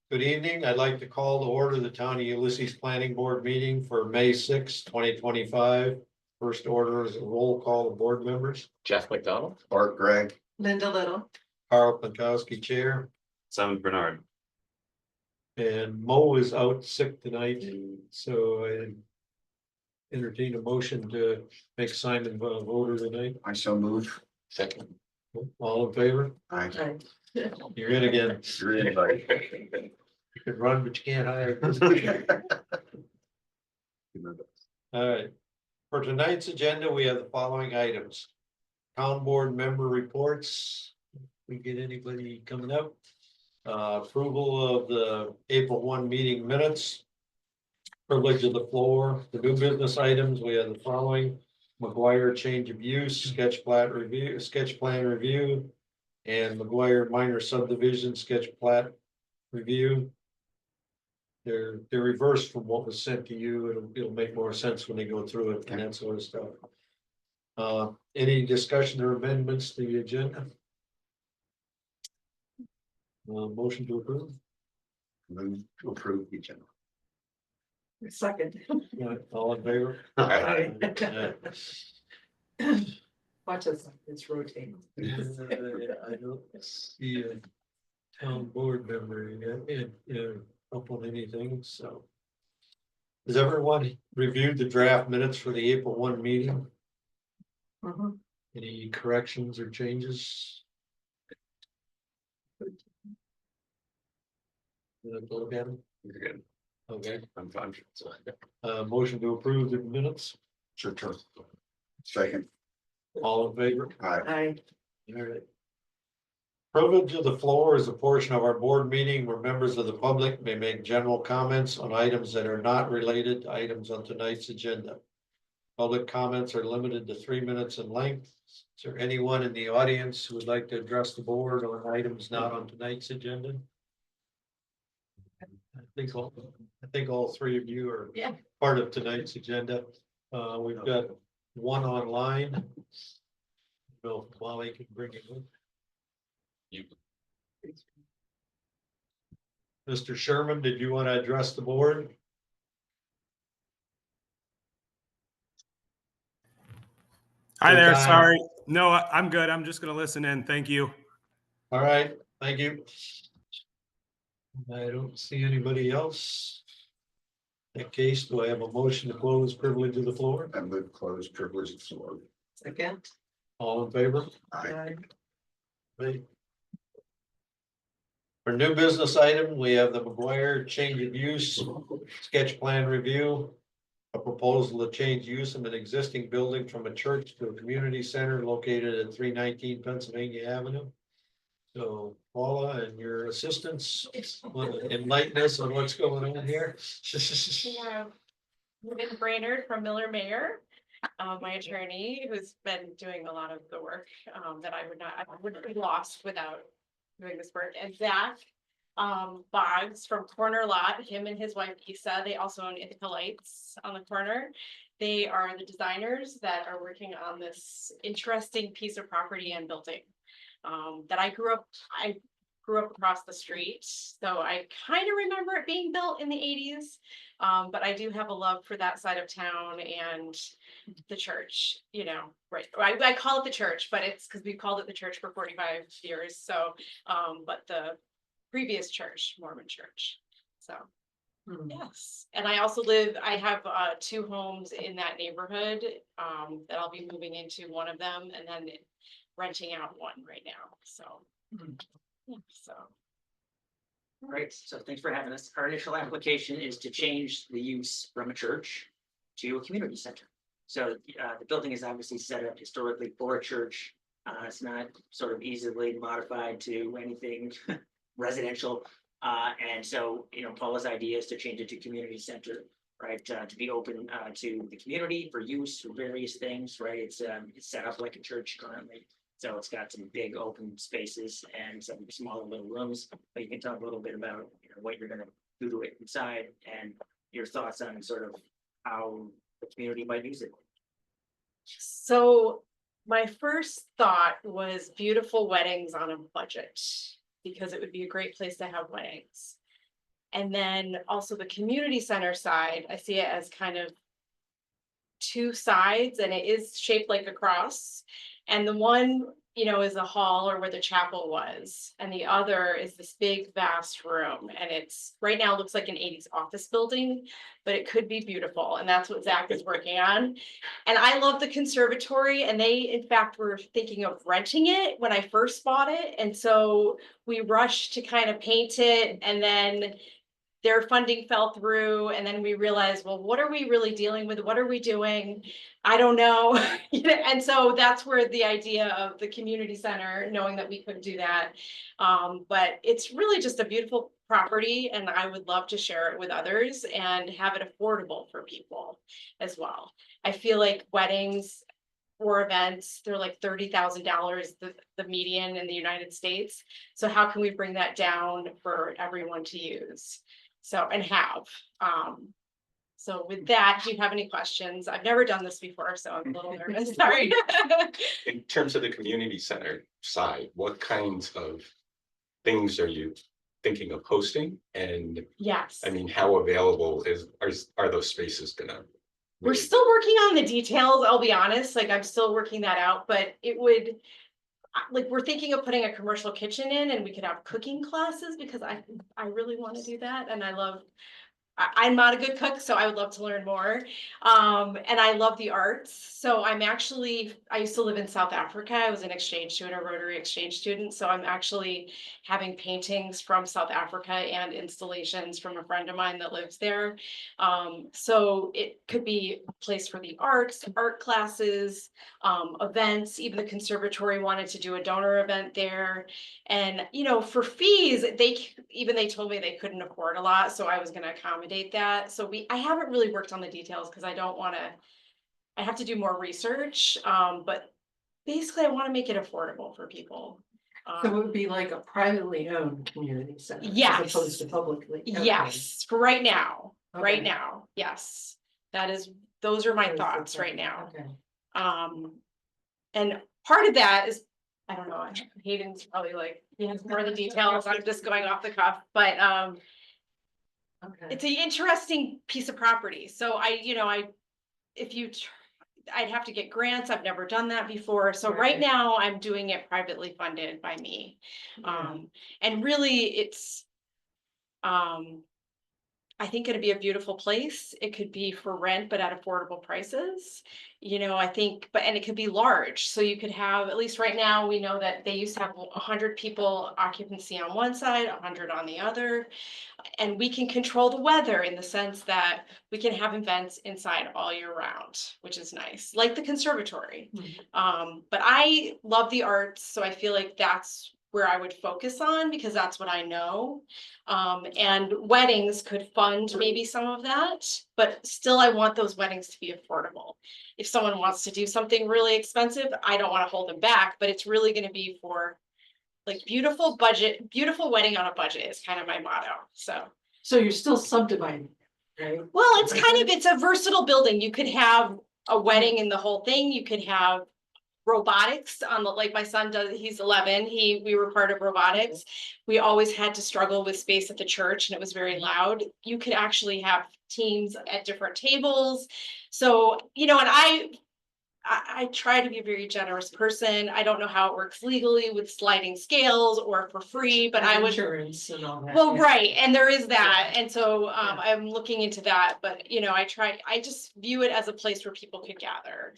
Good evening. I'd like to call to order the Town of Ulysses Planning Board meeting for May 6, 2025. First order is a roll call of board members. Jeff McDonald, Art Greg. Linda Little. Carl Pankowski, Chair, Simon Bernard. and Mo is out sick tonight, so I entertain a motion to make Simon a voter tonight. I so move. Second. All in favor? I. You're in again. You're anybody. You can run, but you can't hide. All right. For tonight's agenda, we have the following items. Town board member reports. We get anybody coming up? Approval of the April 1 meeting minutes. Privilege of the floor. The new business items, we have the following. McGuire change of use, sketch plan review. And McGuire minor subdivision sketch plat review. They're reversed from what was sent to you. It'll make more sense when they go through it and that sort of stuff. Any discussion or amendments to the agenda? Motion to approve. Move to approve the agenda. Second. All in favor? Aye. Watch us, it's rotating. I don't see a town board member up on anything, so. Has everyone reviewed the draft minutes for the April 1 meeting? Mhm. Any corrections or changes? Look at them, You're good. okay, I'm fine. So, motion to approve the minutes, It's your turn. Second. all in favor? Aye. All right. Privilege of the floor is a portion of our board meeting where members of the public may make general comments on items that are not related to items on tonight's agenda. Public comments are limited to 3 minutes in length. Is there anyone in the audience who would like to address the board on items not on tonight's agenda? I think all three of you are Yeah. part of tonight's agenda. We've got one online. Well, Molly can bring it in. You, Mr. Sherman, did you want to address the board? Hi there, Hi. sorry. No, I'm good. I'm just gonna listen in. Thank you. All right, thank you. I don't see anybody else. In that case, do I have a motion to close privilege of the floor? I move close privilege of floor. Second. All in favor? Aye. Right. For new business item, we have the McGuire change of use, sketch plan review. A proposal to change use of an existing building from a church to a community center located at 319 Pennsylvania Avenue. So Paula and your assistants, enlighten us on what's going on here. Yeah, Megan Brainerd from Miller Mayor, my attorney, who's been doing a lot of the work that I wouldn't be lost without doing this work. And Zach Boggs from Corner Lot, him and his wife Lisa, they also own Ithaca Lights on the corner. They are the designers that are working on this interesting piece of property and building that I grew up across the street, so I kind of remember it being built in the 80s. But I do have a love for that side of town and the church, you know, right? I call it the church, but it's because we called it the church for 45 years. So, but the previous church, Mormon church. So, yes. And I also I have 2 homes in that neighborhood that I'll be moving into one of them and then renting out one right now. So, yeah, so. All right, so thanks for having us. Our initial application is to change the use from a church to a community center. So the building is obviously set up historically for a church. It's not sort of easily modified to anything residential. And so, you know, Paula's idea is to change it to community center, right? To be open to the community for use for various things, right? It's set up like a church currently. So it's got some big open spaces and some smaller little rooms, but you can talk a little bit about, you know, what you're gonna do to it inside and your thoughts on sort of how the community might use it. So my first thought was beautiful weddings on a budget, because it would be a great place to have weddings. And then also the community center side, I see it as kind of two sides, and it is shaped like a cross. And the one, you know, is a hall, or where the chapel was, and the other is this big vast room, and it's right now looks like an 80s office building, but it could be beautiful, and that's what Zach is working on. And I love the conservatory, and they in fact were thinking of renting it when I first bought it, and so we rushed to kind of paint it, and then their funding fell through, and then we realized, well, what are we really dealing with? What are we doing? I don't know. And so that's where the idea of the community center, knowing that we couldn't do that. But it's really just a beautiful property, and I would love to share it with others and have it affordable for people as well. I feel like weddings or events, they're like $30,000, the median in the United States. So how can we bring that down for everyone to use? So, and have, so with that, do you have any questions? I've never done this before, so I'm a little nervous, sorry. In terms of the community center side, what kinds of things are you thinking of hosting? And Yes, I mean, how available are those spaces gonna? we're really- still working on the details, I'll be honest, like I'm still working that out, but it would. Like, we're thinking of putting a commercial kitchen in, and we could have cooking classes, because I really want to do that, and I love. I'm not a good cook, so I would love to learn more. And I love the arts. So I used to live in South Africa. I was an exchange student, a Rotary exchange student. So I'm actually having paintings from South Africa and installations from a friend of mine that lives there. So it could be a place for the arts, art classes, events. Even the conservatory wanted to do a donor event there. And, you know, for fees, they told me they couldn't afford a lot, so I was gonna accommodate that. So I haven't really worked on the details, because I have to do more research, but basically I wanna make it affordable for people. So it would be like a privately owned community center. Yes. As opposed to publicly. Okay. Yes, for right now, Okay. yes, those are my Those are thoughts the- right now. Okay. And part of that is, I don't know, Hayden's probably like, he has more of the details, I'm just going off the cuff, but, Okay. it's an interesting piece of property, so I'd have to get grants, I've never done that before, so right Right. now I'm doing it privately funded by me. Yeah. And really it's, I think it'd be a beautiful place. It could be for rent, but at affordable prices. You know, I think, and it could be large. So you could have, at least right now, we know that they used to have 100 people occupancy on one side, 100 on the other. And we can control the weather in the sense that we can have events inside all year round, which is nice, like the conservatory. But I love the arts, so I feel like that's where I would focus on, because that's what I know. And weddings could fund maybe some of that, but still I want those weddings to be affordable. If someone wants to do something really expensive, I don't want to hold them back, but it's really going to be for like beautiful wedding on a budget is kind of my motto, so. So you're still subdividing, right? Well, it's a versatile building. You could have a wedding in the whole thing. You could have robotics on like my son does, he's 11, we were part of robotics. We always had to struggle with space at the church, and it was very loud. You could actually have teams at different tables. So, and I try to be a very generous person. I don't know how it works legally with sliding scales or for free, but I would. Insurance and all that. Well, yeah. right, and there is that, and so I'm looking into that, but I just view it as a place where people could gather,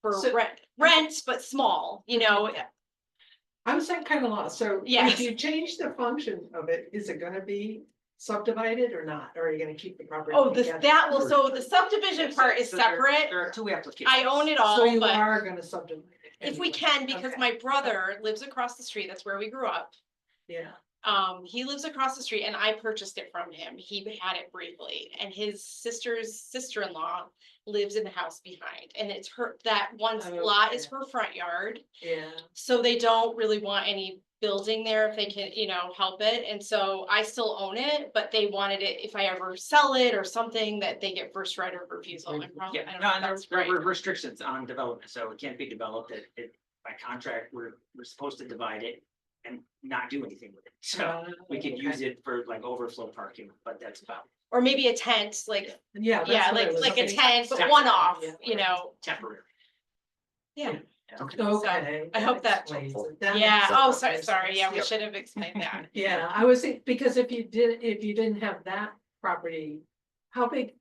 for So- rent, but small, I'm saying kind of lost, so Yes. if you change the function of it, is it gonna be subdivided or not, or are you gonna keep the property? Oh, together? so the subdivision part is So there- separate. There are two applications. I own it So all, you but are gonna subdivide it. if we anyway. can, because Okay. my brother lives across the street, that's where we grew up. Yeah, He lives across the street and I purchased it from him. He had it briefly, and his sister's sister-in-law lives in the house behind, and that one Oh, lot is okay. her front yard. yeah. So they don't really want any building there if they can, help it. And so I still own it, but they wanted it, if I ever sell it or something, that they get first right of refusal. And probably, I Yeah, don't no, know if and that's there right. were restrictions on development, so it can't be developed, by contract, we're supposed to divide it and not do anything with it, so we could use it for like overflow parking, but that's about Or maybe a tent, like, Yeah. yeah, that's what I like, was like a thinking. tent, but Yeah. one off, Yeah. temporary. Yeah, Okay. I hope that- explains it. That yeah. makes Oh, sense. sorry. Yeah, we Yep. should have explained that. Yeah, I was thinking, because if you didn't have that property, how big?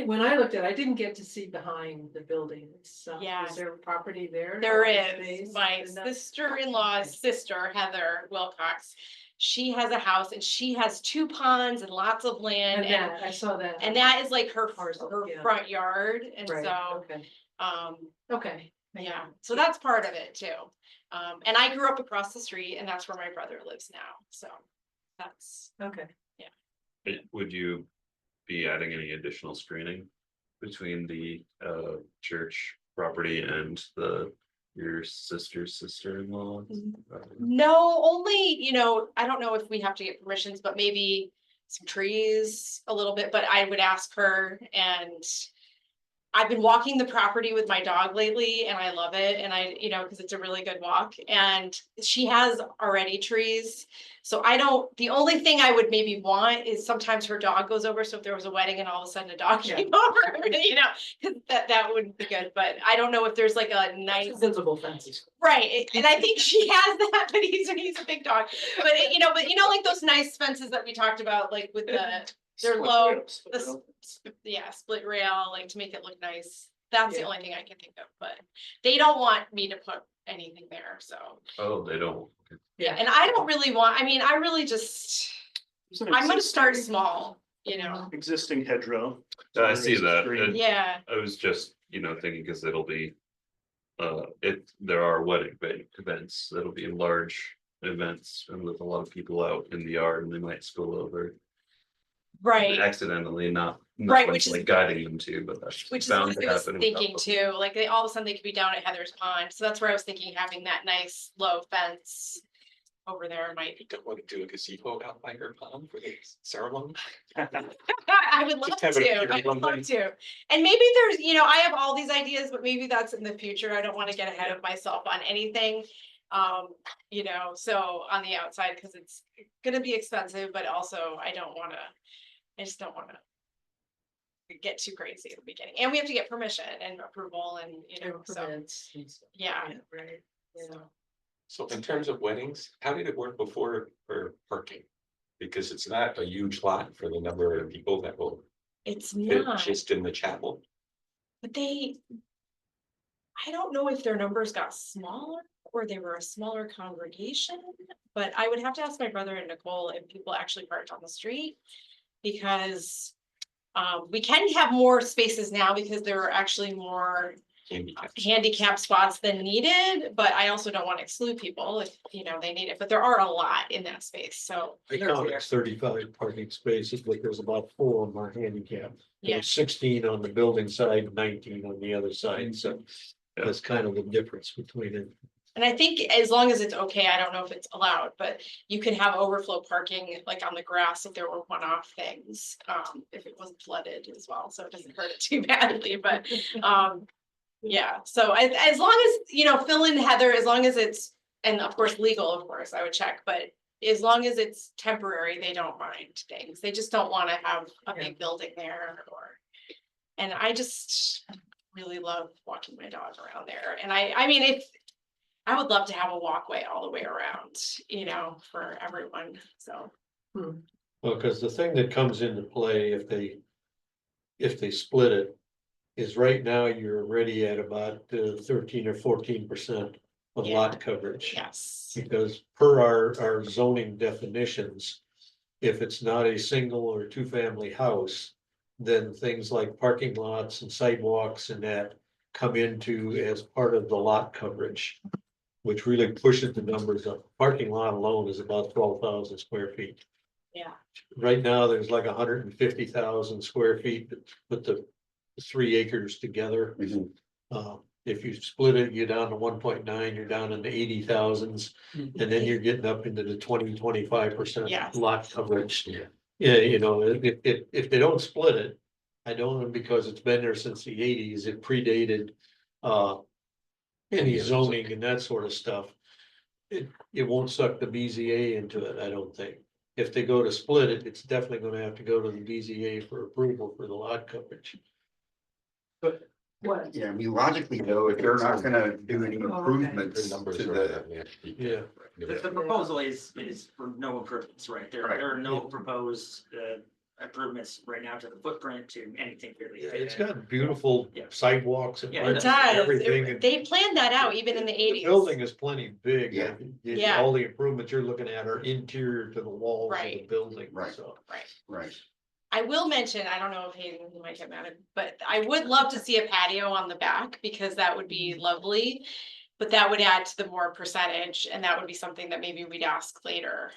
When I looked at it, I didn't get to see behind the building itself. Yeah. Is there property there? There Open is, space? my And that- sister-in-law's sister, Heather Wilcox. She has a house and she has 2 ponds and lots of land And and, that, I saw that. that is like her Parcel, yeah. front yard. And Right, so, okay, um, okay. yeah, so that's part of it too. And I grew up across the street and that's where my brother lives now. So that's, Okay. Would you be adding any additional screening between the church property and your sister's sister-in-law? no, only, I don't know if we have to get permissions, but maybe some trees a little bit, but I would ask her. And I've been walking the property with my dog lately and I love it. And because it's a really good walk and she has already trees. So the only thing I would maybe want is sometimes her dog goes over. So if there was a wedding and all of a sudden a dog came over, 'cause that wouldn't be good. But I don't know if there's like a nice, Visible fences. right. And I think she has that, but he's a big dog. But like those nice fences that we talked about, like with they're low, split rail, like to make it look nice. That's the Yeah. only thing I can think of, but they don't want me to put anything there, so. Oh, they don't. Yeah, and I don't really want, I really just, I'm gonna start small, Existing hedgerow. I see that. Stream. yeah, I was just, thinking because it'll be. If there are wedding events, it'll be large events and with a lot of people out in the yard and they might spill over. right. Accidentally, not Right, which is- like guiding them to, but that's Which is bound what to I was happen. thinking too, like all of a sudden they could be down at Heather's Pond, so that's where I was thinking having that nice low fence. Over there might, You don't want to do a gazebo out by your pond for the ceremony? I would love Just have it to, appear I would one love day. to. And maybe there's, I have all these ideas, but maybe that's in the future, I don't wanna get ahead of myself on anything. So on the outside, cause it's gonna be expensive, but also I just don't wanna. Get too crazy at the beginning, and we have to get permission and approval and, so, Permits and stuff. yeah. Right, yeah. So. So in terms of weddings, how did it work before for parking? Because it's not a huge lot for the number of people that will It's fit not, just in the chapel. but I don't know if their numbers got smaller or they were a smaller congregation, but I would have to ask my brother and Nicole if people actually parked on the street. Because we can have more spaces now because there are actually more Handicapped. handicap spots than needed, but I also don't want to exclude people if, they need it, but there are a lot in that space, so. I counted 35 parking spaces, but there's about 4 of them are handicapped. Yeah. There's 16 on the building side, 19 on the other side, so that's kind of the difference between it. And I think as long as it's okay, I don't know if it's allowed, but you can have overflow parking like on the grass if there were one-off things. If it wasn't flooded as well, so it doesn't hurt it too badly, but yeah, so as long as, Phil and Heather, as long as it's, and of course, legal, of course, I would check, but as long as it's temporary, they don't mind things. They just don't want to have a big building there and I just really love walking my dog around there. And I would love to have a walkway all the way around, for everyone, so. Well, because the thing that comes into play if they split it. Is right now you're already at about 13 or 14% of Yeah. lot coverage. Yes, Because per our zoning definitions, if it's not a single or 2-family house, then things like parking lots and sidewalks and that come into as part of the lot coverage, which really pushes the numbers up. Parking lot alone is about 12,000 square feet. yeah, Right now, there's like 150,000 square feet, that put the 3 acres together. Mhm. If you split it, you're down to 1.9, you're down in the 80,000s. And then you're getting up into the 20-25% Yes. lot coverage. Yeah. Yeah, you know, if they don't split it, I don't know, because it's been there since the 80s, it predated any zoning and that sort of stuff. It won't suck the BZA into it, I don't think. If they go to split it, it's definitely gonna have to go to the BZA for approval for the lot coverage. What? Yeah, I mean, logically though, if they're not gonna do any Oh, okay. improvements The numbers to are the, that we have to keep- Yeah. The proposal is for no improvements, right? There Right. are no proposed improvements right now to the footprint, to anything really. Yeah, it's got beautiful Yeah. sidewalks and. Yeah, It does. Everything. and They planned that out even in the The eighties. building is plenty big. Yeah. Yeah. All the improvements you're looking at are interior to the walls of the Right. building, Right. so. right, I will mention, I don't know if Hayden might get mad, but I would love to see a patio on the back because that would be lovely. But that would add to the more percentage and that would be something that maybe we'd ask later.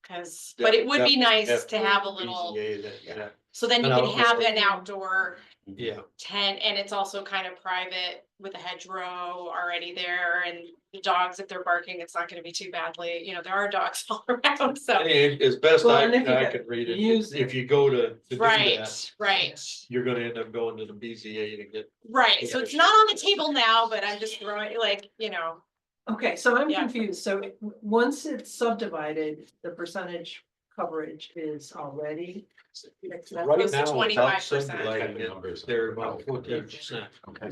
Cause, but it would be nice to have a little, BZA that, yeah, so then you An can outdoor. have an outdoor yeah. tent and it's also kind of private with a hedgerow already there and the dogs, if they're barking, it's not gonna be too badly, you know, there are dogs all around, so. And as best Well, I and if you I get- could read it, use if it. you go to do that, Right, you're gonna end up going to the BZA to get. right, so it's not on the table now, but I'm just throwing, like, you know, Okay, so I'm Yeah. confused. So once it's subdivided, the percentage coverage is already. Right goes to now, without 25%. subdividing it, Numbers. they're about 14%. okay.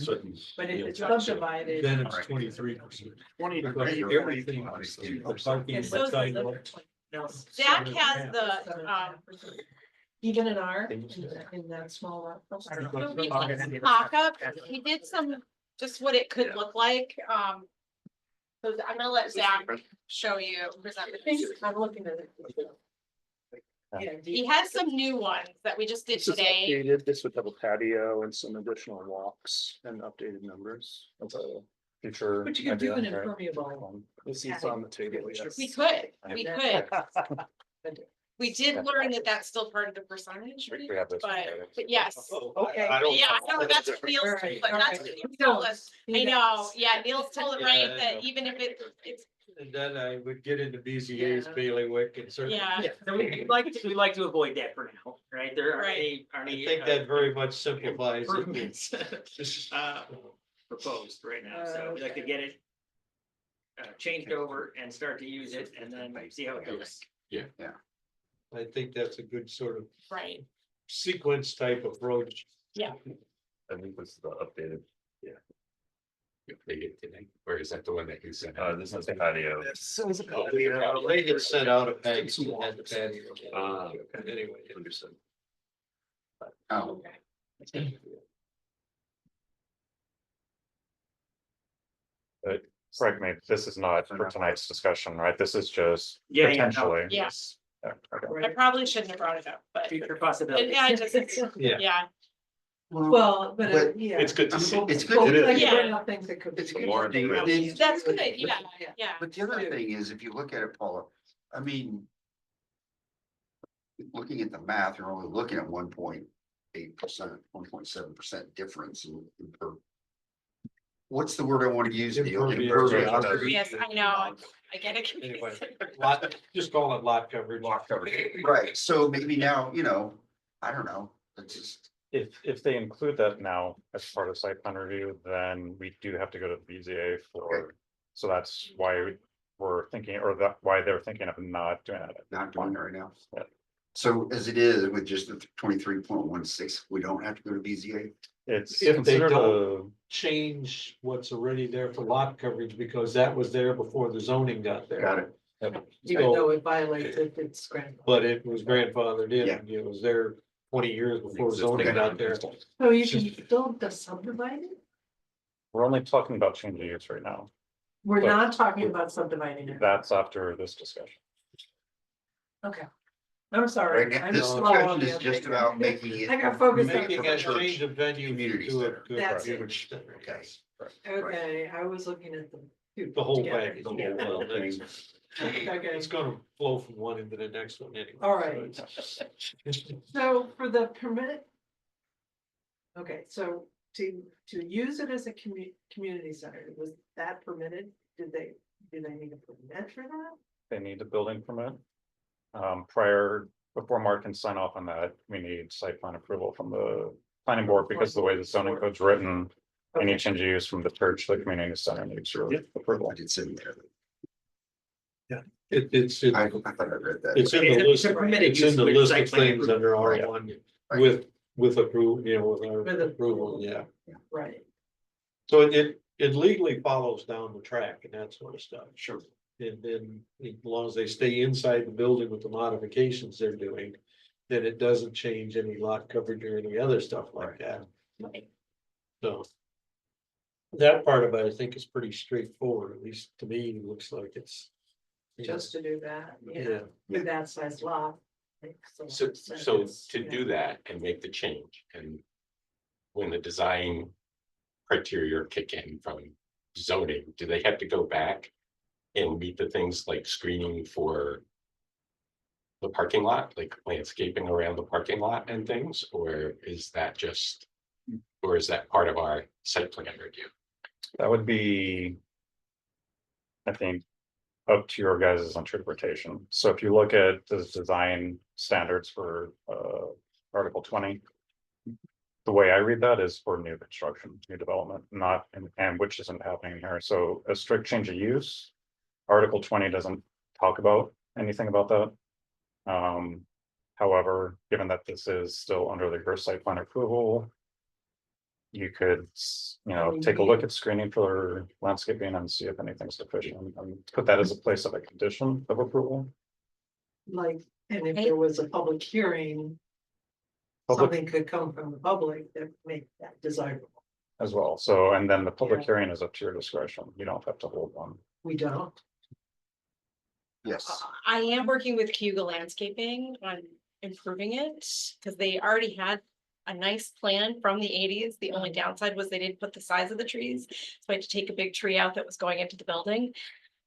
But if it's Yeah. subdivided. Then it's 23%. Everything. The parking, Yeah, the so is the sidewalks. Zach has the, Even in our, in that small lot. so we did some mock-up, we did some, just what it could look like, so I'm gonna let Zach show you, present this. I'm looking at it. Yeah, He has some new ones that we just did This is today, updated. This would have a patio and some additional walks and updated numbers. That's a future. But you could do an idea, right? impermeable. This is on the table. yes. we could. We did learn that that's still part of the percentage, We have this. but yes. Okay. I don't- Yeah, no, that's what Neil's, Alright, but that's okay. what Neil told us. I know, yeah, Neil's told it right, Yeah, I that know. even if it's, And then I would get into BZA's Yeah. bailiwick and certainly. yeah, Yeah, so we'd like to avoid that for now, right? There aren't Right. any. I think that very much simplifies it. Improvements proposed right now, so we'd like to get it changed over and start to use it and then see how it goes. I think that's a good sort of right, sequence type approach. I think this is the updated, Updated today, or is that the one that you sent? this is the patio. They had sent out a package that had the patio. Anyway, Understood. Oh, Correct me, this is not for tonight's discussion, right? This is just Yeah, yeah, no. potentially. yes, Yeah, okay. I probably shouldn't have brought it up, but, Future possibilities. yeah, I just, Yeah. yeah, Well, but But yeah. It's good to see. it's Well, good. we to- like to Yeah. bring up things that could be. It's good. more to see. information. that's good, yeah, yeah. But the other thing is, if you look at it, Paula, I mean. Looking at the math, you're only looking at 1.8%, 1.7% difference in per. What's the word I want to use? Neil? Impervious. Yes, I know, I get it. Anyway, confused. lot, just call it lot coverage. Lot coverage. Right, so maybe now, I don't know, it's just, If they include that now as part of site plan review, then we do have to go to the BZA for, so that's why we're thinking, or that, why they're thinking of not doing that. not doing it right now. Yeah. So as it is with just the 23.16, we don't have to go to BZA? It's If they considered a, don't change what's already there for lot coverage, because that was there before the zoning got there. Got it. Even though it violates it, it's grandfathered. But it was grandfathered in, Yeah. it was there 20 years before zoning got there. So you can still subdivide it? we're only talking about change of use right now. We're But- not talking about subdividing it. That's after this discussion. Okay. I'm sorry. Right now, I'm this slow on discussion is the just uptake. about making it. I got focused on Making From a a church change of venue community to a. center. to a That's it. community center. Okay. Okay, I was looking at the. two The whole together. package. Yeah. Well, that's- Okay, It's gonna flow from one into the next one anyway. all right. So it's- So for the permit. Okay, so to use it as a community center, was that permitted? Do they need a permit for that? They need a building permit. Before Mark can sign off on that, we need site plan approval from the planning board because the way the zoning code's written. Any change of use from the church, the community center needs your approval. I did send there. It's, I thought I read that. it's in the It's a list, permitted it's in use the with list site of plan things under R approval. one Right. with approval, with our With approval, yeah. Right. So it legally follows down the track and that sort of stuff. Sure. And then as long as they stay inside the building with the modifications they're doing, then it doesn't change any lot coverage or any other stuff like that. So. That part of it, I think, is pretty straightforward, at least to me, it looks like it's. Just to do that, yeah, Yeah, with that size lot. So to do that and make the change and when the design criteria kick in from zoning, do they have to go back and meet the things like screening for the parking lot, like landscaping around the parking lot and things, or is that part of our site plan review? That would be. I think. Up to your guys' interpretation. So if you look at the design standards for Article 20. The way I read that is for new construction, new development, not and which isn't happening here. So a strict change of use. Article 20 doesn't talk about anything about that. However, given that this is still under the first site plan approval. You could, take a look at screening for landscaping and see if anything's deficient and put that as a place of a condition of approval. Like, and if there was a public hearing. Public- Something could come from the public that make that desirable. As well, so, and then the public Yeah. hearing is up to your discretion, you don't have to hold one. We don't. Yes, I am working with Cuba Landscaping on improving it, because they already had a nice plan from the 80s. The only downside was they didn't put the size of the trees, so I had to take a big tree out that was going into the building.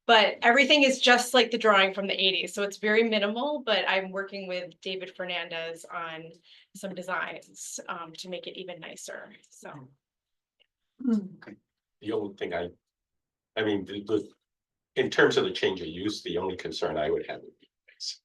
But everything is just like the drawing from the 80s, so it's very minimal, but I'm working with David Fernandez on some designs to make it even nicer, so. The only thing I mean, in terms of the change of use, the only concern I would have would be noise.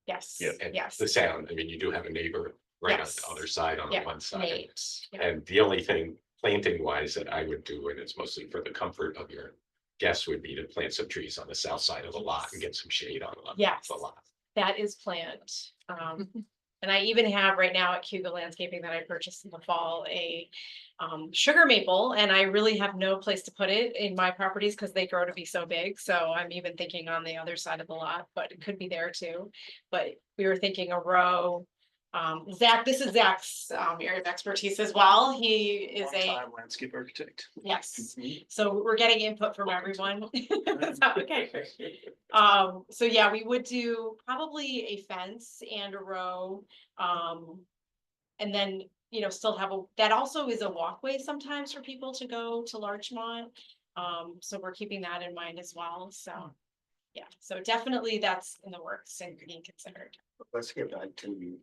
Yes, Yeah. And yes, the sound, I mean, you do have a neighbor right on Yes. the other side, on the Yeah, one side. Nate, yeah. And the only thing planting wise that I would do, and it's mostly for the comfort of your guests, would be to plant some trees on the south side of the lot and get some shade on Yes. the lot. That is planned. And I even have right now at Cuba Landscaping that I purchased in the fall, a sugar maple, and I really have no place to put it in my properties because they grow to be so big. So I'm even thinking on the other side of the lot, but it could be there too. But we were thinking a row. Zach, this is Zach's area of expertise as well. He is a, Longtime landscape architect. yes. So we're getting input from everyone. So, okay. So yeah, we would do probably a fence and a row. And then, still have that also is a walkway sometimes for people to go to Larchmont. So we're keeping that in mind as well. So, yeah, so definitely that's in the works and being considered. let's get back to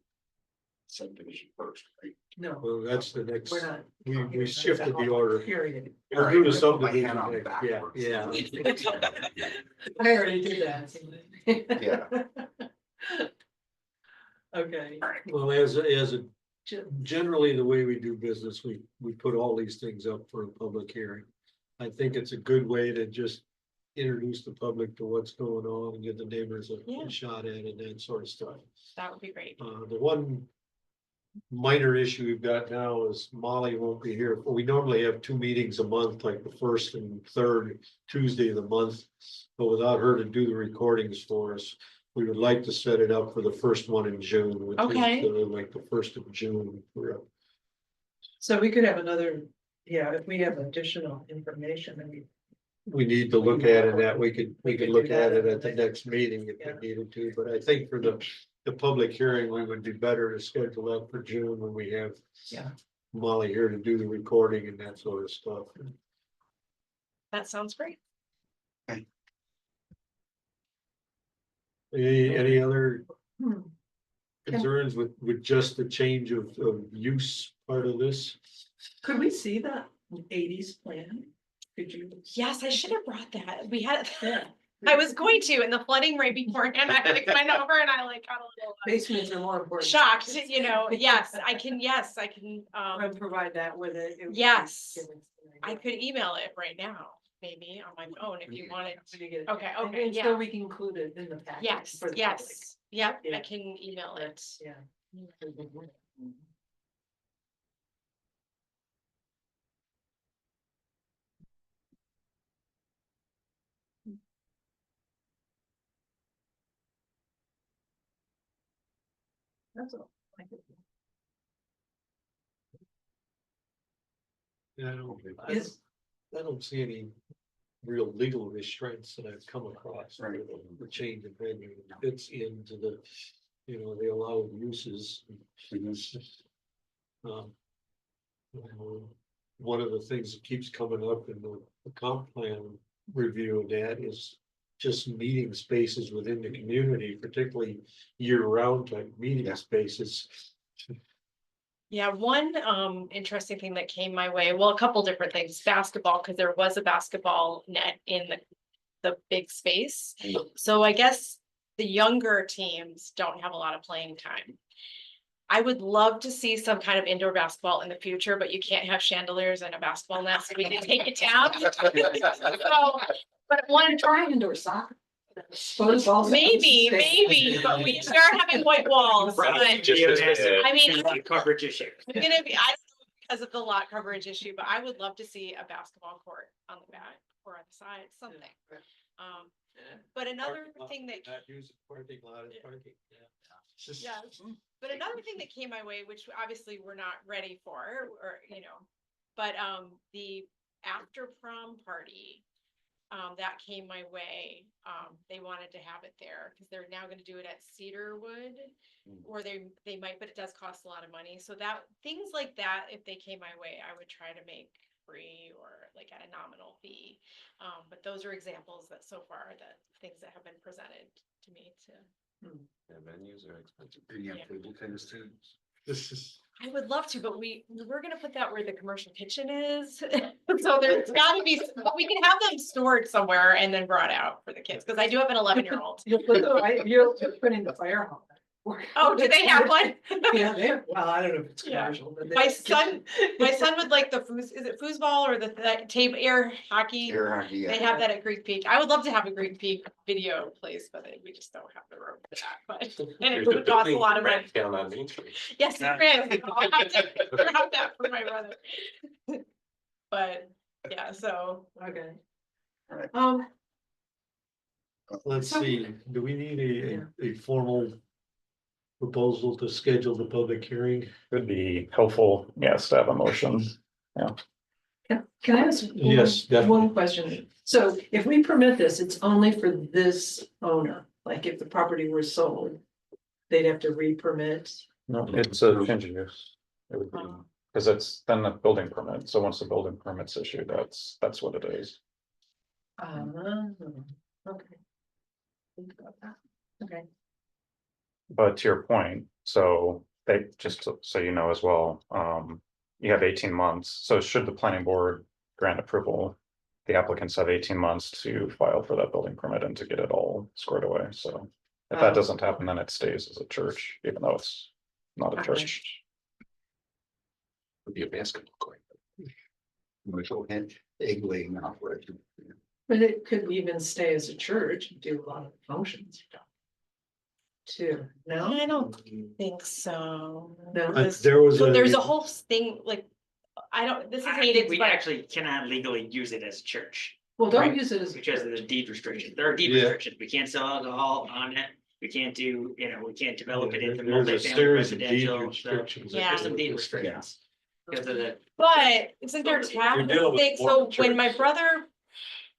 subdivision first, right? No, well, that's the next, we're not. we shifted the order. Period. We'll do the All right, I put my subdivision hand on next, backwards. yeah. I already did that. Yeah. Okay. Well, as a, generally, the way we do business, we put all these things up for a public hearing. I think it's a good way to just introduce the public to what's going on and give the neighbors Yeah. a shot at it and that sort of stuff. That would be great. The one minor issue we've got now is Molly won't be here. We normally have 2 meetings a month, like the first and third Tuesday of the month. But without her to do the recordings for us, we would like to set it up for the first one in June. which is, Okay. Like the 1st of June. So we could have another, if we have additional information, then We need to look at it, that we could do look at that it at the next meeting if Yeah. we needed to, but I think for the public hearing, we would be better to schedule that for June when we have. Yeah. Molly here to do the recording and that sort of stuff. That sounds great. Any other Hmm. concerns with just the change of use part of this? Could we see that eighties plan? Could you? Yes, I should have brought that. We had, Yeah. I was going to, and the flooding right beforehand, I like went over and I like got a little Basements are more important. shocked, yes, I can, Provide that with it. It would be Yes. given to I me. could email it right now, maybe on my phone if you wanted. When you get it. Okay, And- okay, and yeah. So we can include it in the package. Yes, for the yes, yep, I Yeah. can email public. it. Yeah. That's all. I could do. Yeah, Is- I don't see any real legal restraints that I've come across. Right. The change of venue fits into the, the allowed uses. Um, One of the things that keeps coming up in the comp plan review of that is just meeting spaces within the community, particularly year-round type meeting Yeah. spaces. Yeah, one interesting thing that came my way, well, a couple different things, basketball, because there was a basketball net in the big space. So I guess the younger teams don't have a lot of playing time. I would love to see some kind of indoor basketball in the future, but you can't have chandeliers and a basketball net, so we can take it down. So, but one, Try indoor soccer. Suppose also. maybe, but we start having white walls, but I mean, Coverage issue. it's gonna be, I don't know because of the lot coverage issue, but I would love to see a basketball court on the back or on the side, something. But another thing that, Not use parking lot as parking, yeah. yes, but another thing that came my way, which obviously we're not ready for, or, but, the after prom party, that came my way. They wanted to have it there because they're now gonna do it at Cedarwood. Or they might, but it does cost a lot of money. So that, things like that, if they came my way, I would try to make free or like at a nominal fee. But those are examples that so far that things that have been presented to me to. Yeah, venues are expensive. And you have table tennis too. This is, I would love to, but we're gonna put that where the commercial kitchen is. So there's gotta be, but we can have them stored somewhere and then brought out for the kids, because I do have an 11-year-old. You'll put in the fire hall. Oh, do they have one? Yeah, well, I don't know if it's Yeah. commercial, but. My son would like is it foosball or the table air hockey? Air hockey, They yeah. have that at Greek Peak. I would love to have a Greek Peak video place, but we just don't have the room for that, but, and it would cost a lot of money. Down on Main Street. Yes, there is. I'll have to grab that for my brother. But, yeah, so, Okay. Alright. let's So- see, do we need a formal proposal to schedule the public hearing? Would be helpful, yes, to have a motion. Can I ask? Yes, definitely. One question. So if we permit this, it's only for this owner, like if the property were sold, they'd have to re-permit. No, it's a change of use. It would be, because it's then a building permit. So once the building permit's issued, that's what it is. Okay. Think about that. Okay. But to your point, so they, just so you know as well, you have 18 months. So should the planning board grant approval, the applicants have 18 months to file for that building permit and to get it all squared away. So if that doesn't happen, then it stays as a church, even though it's not a Okay. church. Would be a basketball court. Commercial and egg laying operation. But it could even stay as a church, and do a lot of functions. Too, no? I don't think so. No. There was So there's a whole thing, like, this is I hated, think we but actually cannot legally use it as a church Well, don't Right. use it as. a because of church. the deed restrictions. There are deed Yeah. restrictions. We can't sell alcohol on it. We can't do, we can't develop it into There's a multifamily series of deed residential. So restrictions. Yeah. there's some deed restrictions. Because of the, But isn't there tax You're dealing with thing? So more when my church. brother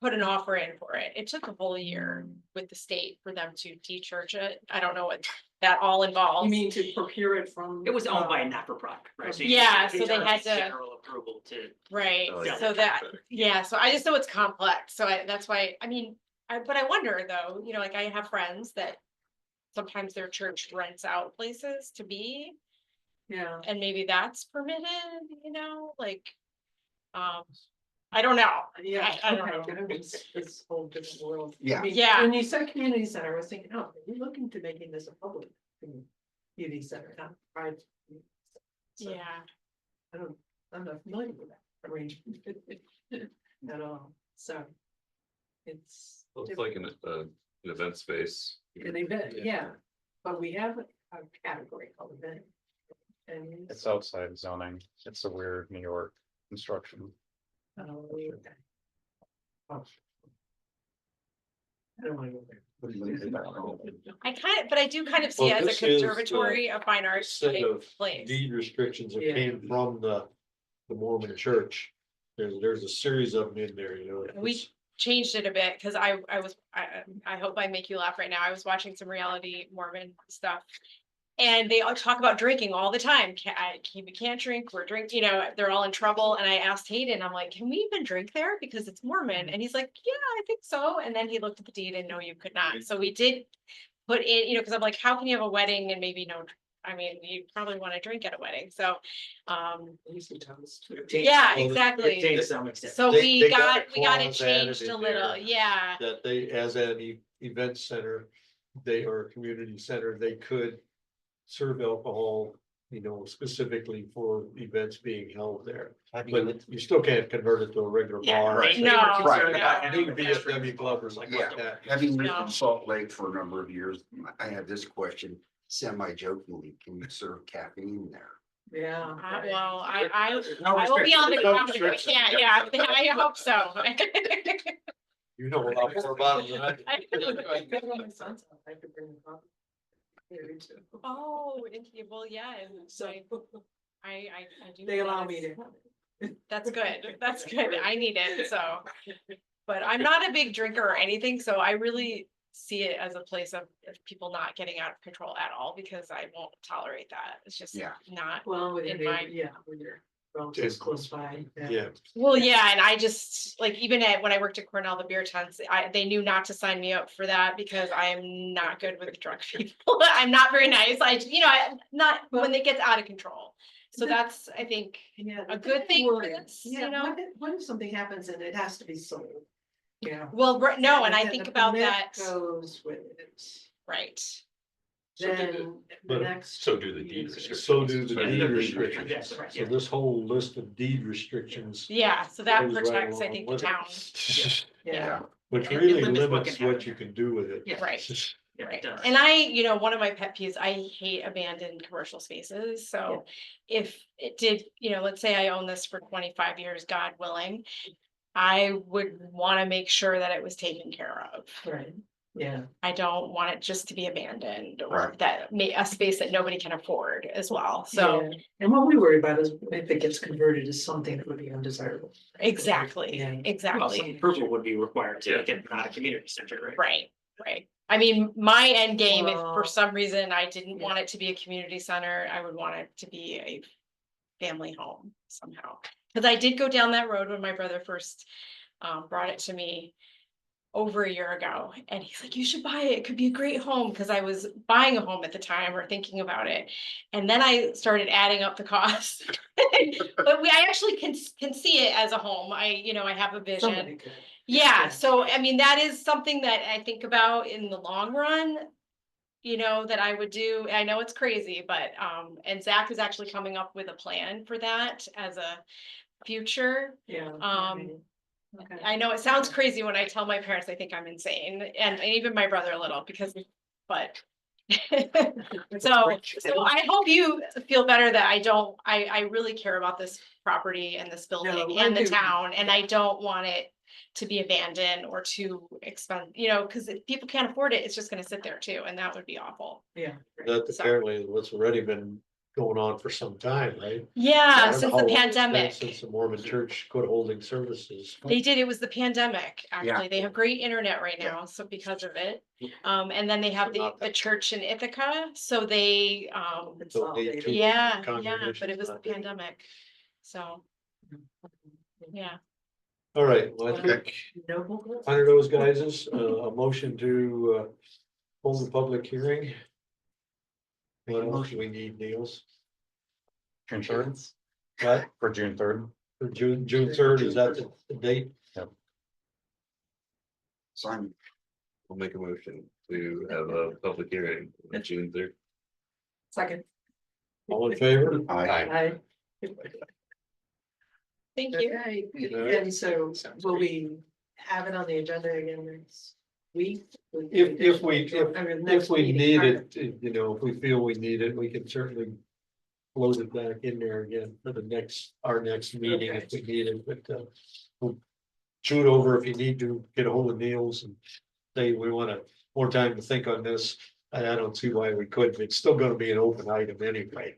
put an offer in for it, it took a whole year with the state for them to de-church it. I don't know what that all involves. You mean to procure it from? it was owned by a not-for-profit, right? you- Yeah, so you they need had to- General approval to. Right, Oh, yeah. so that, yeah, so I just know it's complex, so that's why, I mean, but I wonder though, like I have friends that sometimes their church rents out places to be. Yeah. and maybe that's permitted, you know, like. I don't know. Yeah, I don't know. okay, it's whole different world. Yeah. I mean, Yeah. When you said community center, I was thinking, oh, are you looking to making this a public community center, not private? So, Yeah, I'm not familiar with that arrangement at all, so. It's. Well, it's like an event space. An event, yeah, but we have a category called event. And It's outside zoning. It's a weird New York construction. okay. Oh. I don't wanna go there. but I do kind of see Well, it as this a is, conservatory of fine arts Set type of place. deed restrictions that Yeah. came from the Mormon church. There's a series of them in there, you know. We it's- changed it a bit, cause I hope I make you laugh right now. I was watching some reality Mormon stuff. And they all talk about drinking all the time. We can't drink, we're drinking, you know, they're all in trouble. And I asked Hayden, I'm like, can we even drink there? Because it's Mormon. And he's like, yeah, I think so. And then he looked at the deed and no, you could not. So we did put in, you know, cause I'm like, how can you have a wedding and maybe no, I mean, you probably want to drink at a wedding. So, Usually toast. yeah, Well, exactly. To some extent. So They- we they got a it clause added changed in a little, there yeah. That they, as an event center, they or a community center, they could serve alcohol, you know, specifically for events being held there. But you still can't convert it to a regular Yeah, bar. right. No. Right. I think it'd be a W Club or something Yeah, like that. having lived No. in Salt Lake for a number of years, I have this question semi-jokingly, can you serve caffeine there? Yeah. Well, No I will be on the restriction. ground if we can't, yeah, I hope so. You know a lot more about it than I do. I- My son's house, I could bring the coffee. Here, too. Oh, well, yeah, and So I do. they allow that. me to. have it. That's good, that's good, I need it, so. But I'm not a big drinker or anything, so I really see it as a place of people not getting out of control at all, because I won't tolerate that, it's just Yeah. not. Well, with your In my- neighbor, yeah, with your relatives close by. Yeah, Well, yeah, and I just, like, even when I worked at Cornell, the beer tents, they knew not to sign me up for that because I am not good with drunk people. I'm not very nice. Not when it gets out of control. So that's, I think, Yeah. a good thing for Worry. this, Yeah, you know? what if something happens and it has to be sold? Yeah. Well, no, and I then think the about permit that, Goes with it, right. then the but- next. So do the deed restrictions. so do the Yeah, deed the deed restrictions. restrictions, right, So yeah. this whole list of deed restrictions. Yeah, so that goes right protects, I along think, the with it. town. Yeah. Which And really limits what limits can what happen. you can do with it. Yeah. Right. Yeah, it Right, does. and one of my pet peeves, I hate abandoned commercial spaces, so if it did, let's say I own this for 25 years, God willing. I would wanna make sure that it was taken care of. Right, yeah. I don't want it just to be abandoned or Right. that a space that nobody can afford as well, so, Yeah. And what we worry about is if it gets converted to something that would be undesirable. exactly, Yeah. Well, some exactly, approval would be required to Yeah. make it not a community center, right? right, right. I mean, my end game, if for Well, some reason I didn't yeah. want it to be a community center, I would want it to be a family home somehow. Cause I did go down that road when my brother first brought it to me over a year ago, and he's like, you should buy it, it could be a great home, cause I was buying a home at the time or thinking about it. And then I started adding up the costs. But I actually can see it as a home, I have a vision. Somebody could. Yeah, Yeah. so I mean, that is something that I think about in the long run. That I would do, I know it's crazy, but and Zach is actually coming up with a plan for that as a future. Yeah. Okay. I know it sounds crazy when I tell my parents I think I'm insane, and even my brother a little, but. So I hope you feel better that I really care about this property and this building No, I and the do. town, and I don't want it to be abandoned or too expensive, because if people can't afford it, it's just gonna sit there too, and that would be awful. Yeah. That apparently is what's already been going on for some time, right? Yeah, I don't since know the how long it's been pandemic. Since the Mormon Church quit holding services. They did, it was the pandemic, Yeah. actually. They have great internet right Yeah. now, so because of it. And then they have So the not that- church in Ithaca, so they, Donate to yeah, but congregations, it was the not that. pandemic. So, yeah. All right, well, I think Noble. goals. under those guys is a motion to hold the public hearing. What else do we need, Niels? June third, Right, for June third. for June third, is that the date? So I'm, We'll make a motion to have a public hearing on June 3rd. Second. All in favor? I, Thank you. Okay, and so will we have it on the agenda again next week? If we, I mean, if next we meeting, need right? it, you know, if we feel we need it, we can certainly. Load it back in there again for the next, our next meeting if we need it, but we'll shoot over if you need to, get a hold of Niels and say we want more time to think on this. I don't see why we couldn't. It's still gonna be an open item anyway.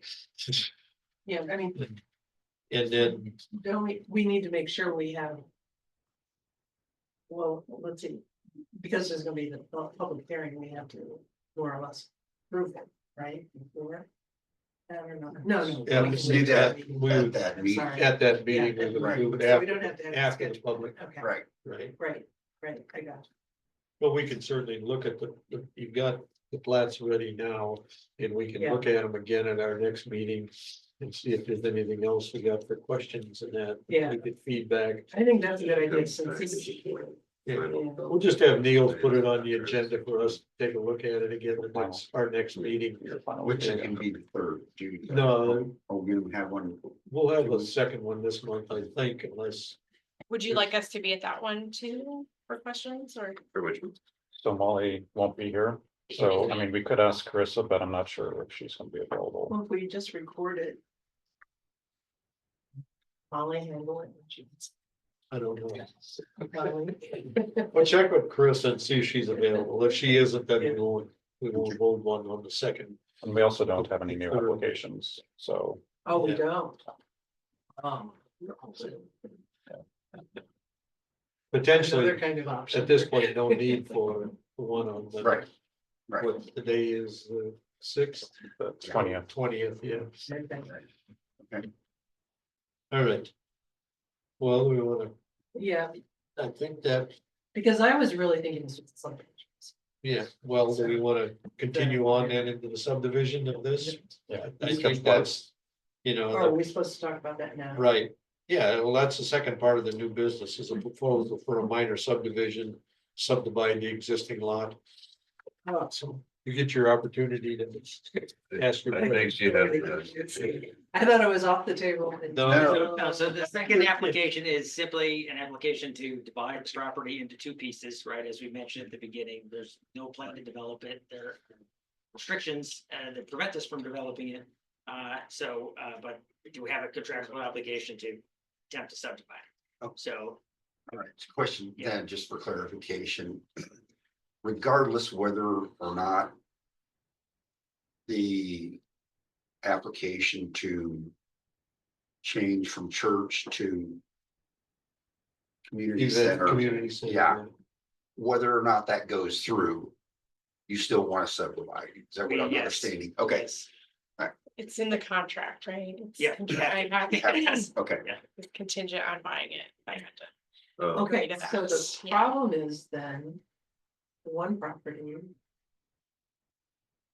Yeah, I mean, And then, don't we need to make sure we have. Well, let's see, because there's gonna be the public hearing, we have to more or less prove it, right? Before? I don't know. No. yeah, we we can do that, at at that I'm meeting, sorry. that meeting, Yeah, we would So have, we don't have to have it after the scheduled. public, Okay, right, right? right, I got you. But we can certainly look at you've got the plats ready now, and we can Yeah. look at them again at our next meeting. And see if there's anything else we got for questions and that. Yeah. We get feedback. I think that's a good idea since. Yeah. We'll just have Neil put it on the agenda for us to take a look at it again at our next meeting. which it can be the third, June. No, Oh, we don't have one. we'll have a second one this month, I think, unless, Would you like us to be at that one too for questions or? For which one? So Molly won't be here. So, I mean, we could ask Carissa, but I'm not sure if she's gonna be available. Well, if we just record it. Molly handle it. I don't know. Molly. We'll check with Chris and see if she's available. If she isn't, then we won't hold one on the second. And we also don't have any new applications, so. Oh, we Yeah. don't. Potentially, Another kind of option. at this point, no need for one on the. Right, right. What the day is, the sixth, 20th. 20th, yeah. Okay. All right. Well, we wanna, Yeah, I think that, because I was really thinking this was something. yeah, well, do we wanna continue on then into the subdivision of this? Yeah. I think that's, you Or are know, we supposed to talk about that now? right. Yeah, well, that's the second part of the new business is a proposal for a minor subdivision, subdivide the existing lot. Oh. So you get your opportunity to ask your I think you have, I thought it was off the table. No. No, so the second application is simply an application to divide the property into two pieces, right? As we mentioned at the beginning, there's no plan to develop it. There are restrictions that prevent us from developing it. But we do have a contractual obligation to attempt to subdivide. Oh. So, All right, question, Yeah. then, just for clarification. Regardless whether or not the application to change from church to community center, Community center. Yeah. whether or not that goes through, you still want to subdivide. Is that what I'm Yes. understanding? Okay, yes, It's in the contract, right? It's Yeah. contingent- I have- okay. It's contingent on buying it. I had to. Okay, Agree to so that. the Yeah. problem is then. The one property.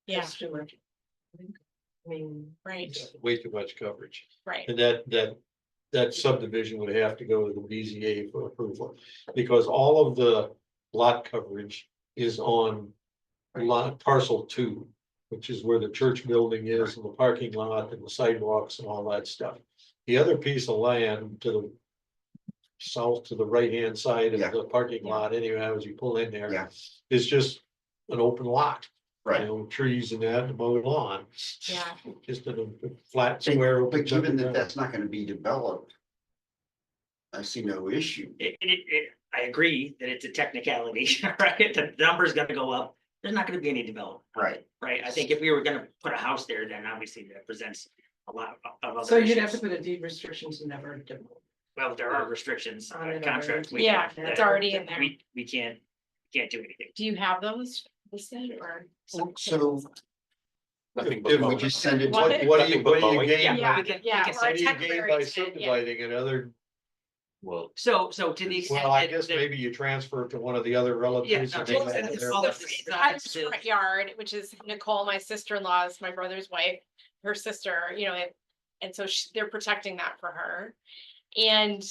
Yeah, has too much. I mean, right, Way too much coverage. right. And that subdivision would have to go to the BZA for approval. Because all of the lot coverage is on lot parcel 2. Which is where the church building is and the parking lot and the sidewalks and all that stuff. The other piece of land to the south to the right-hand side of Yeah. the parking lot, anyway, as you pull in there. Yeah. Is just an open lot. You Right. know, trees and that, and mowed lawn. Yeah. Just in a flat square. But given open that that's not gonna be developed. I see no issue. I agree that it's a technicality, right? The number's gonna go up. There's not gonna be any development, Right. right? I think if we were gonna put a house there, then obviously that presents a lot of other so you'd have to issues. put a deed restriction to never develop. Well, there are restrictions On on it contract. already. Yeah, that it's already in there. We can't do anything. Do you have those listed or? So Nothing but Did we mowing. just send it? What? What do you gain? Yeah, we can- yeah, we can or a What do you gain temporary by extent, yeah. subdividing it other, well, So to the extent. well, I that- guess that- maybe you transfer it to one of the other relatives. no, and they well, have it's their- all- I have a front yard, which is Nicole, my sister-in-law's, my brother's wife, her sister, And so they're protecting that for her. And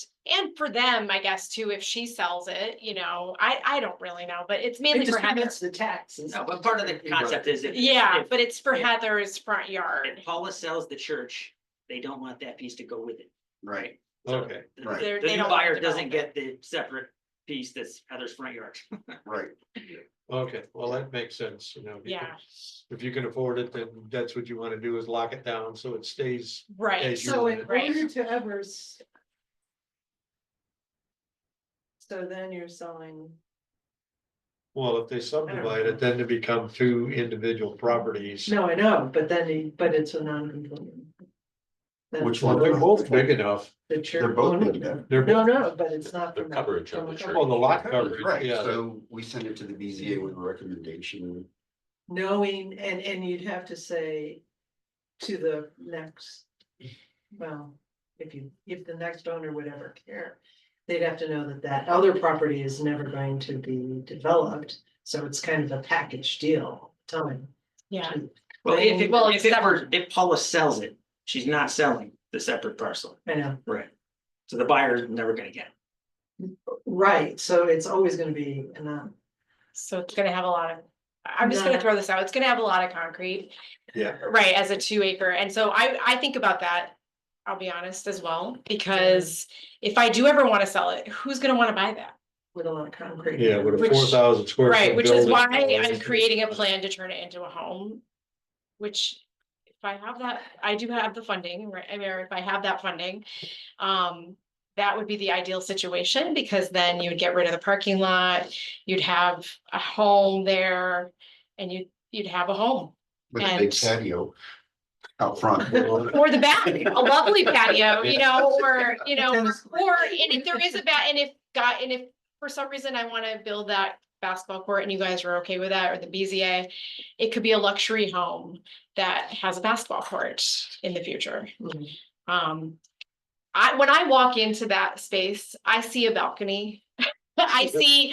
for them, I guess too, if she sells it, you know, I don't really know, but it's mainly for Heather. It's the taxes. No, but part of the concept is if. Yeah, if- but it's for if- Heather's front yard. If Paula sells the church, they don't want that piece to go with it, Right, So Okay. the- Right. They're- The they new don't want to buyer doesn't develop get the separate piece that's Heather's front yard. right. Okay, well, that makes sense, you know. Yeah. because If you can afford it, then that's what you wanna do is lock it down so it stays. Right. As you So in want it. Right. order to ever. So then you're selling, Well, if they subdivide it, then they become two individual properties. no, I know, but then, but it's a non-conforming. Then Which Well, one? they're both big enough. The They're church. both no, big enough. They're No, both, no, but it's not. The from a- coverage of from a the couple- church. oh, the lot coverage, Right, yeah. so we send it to the BZA with a recommendation. Knowing, and you'd have to say to the next, well, if the next owner would ever care, they'd have to know that that other property is never going to be developed, so it's kind of a package deal all the time. Yeah. Well, Well, if it's it were, separate. if Paula sells it, she's not selling the separate parcel. I know, Right. So the buyer's never gonna get it. right, so it's always gonna be, So it's gonna have a lot of, I'm just gonna No. throw this out, it's gonna have a lot of concrete. Yeah. Right, as a 2 acre, and so I think about that, I'll be honest as well, because if I do ever wanna sell it, who's gonna wanna buy that? with a lot of concrete. Yeah, with a Which- 4,000 square. Right, foot which is building. why I'm creating a plan to turn it into a home. Which, if I have that, I do have the funding, right, I mean, if I have that funding. That would be the ideal situation, because then you would get rid of the parking lot, you'd have a home there. And you'd have a home, With a big And- patio out front. or the back, a lovely patio, you know, or, you know, Tennis or, and if there is a and if for some reason I wanna build that basketball court and you guys are okay with that, or the BZA, it could be a luxury home that has a basketball court in the future. Mhm. When I walk into that space, I see a balcony. I see,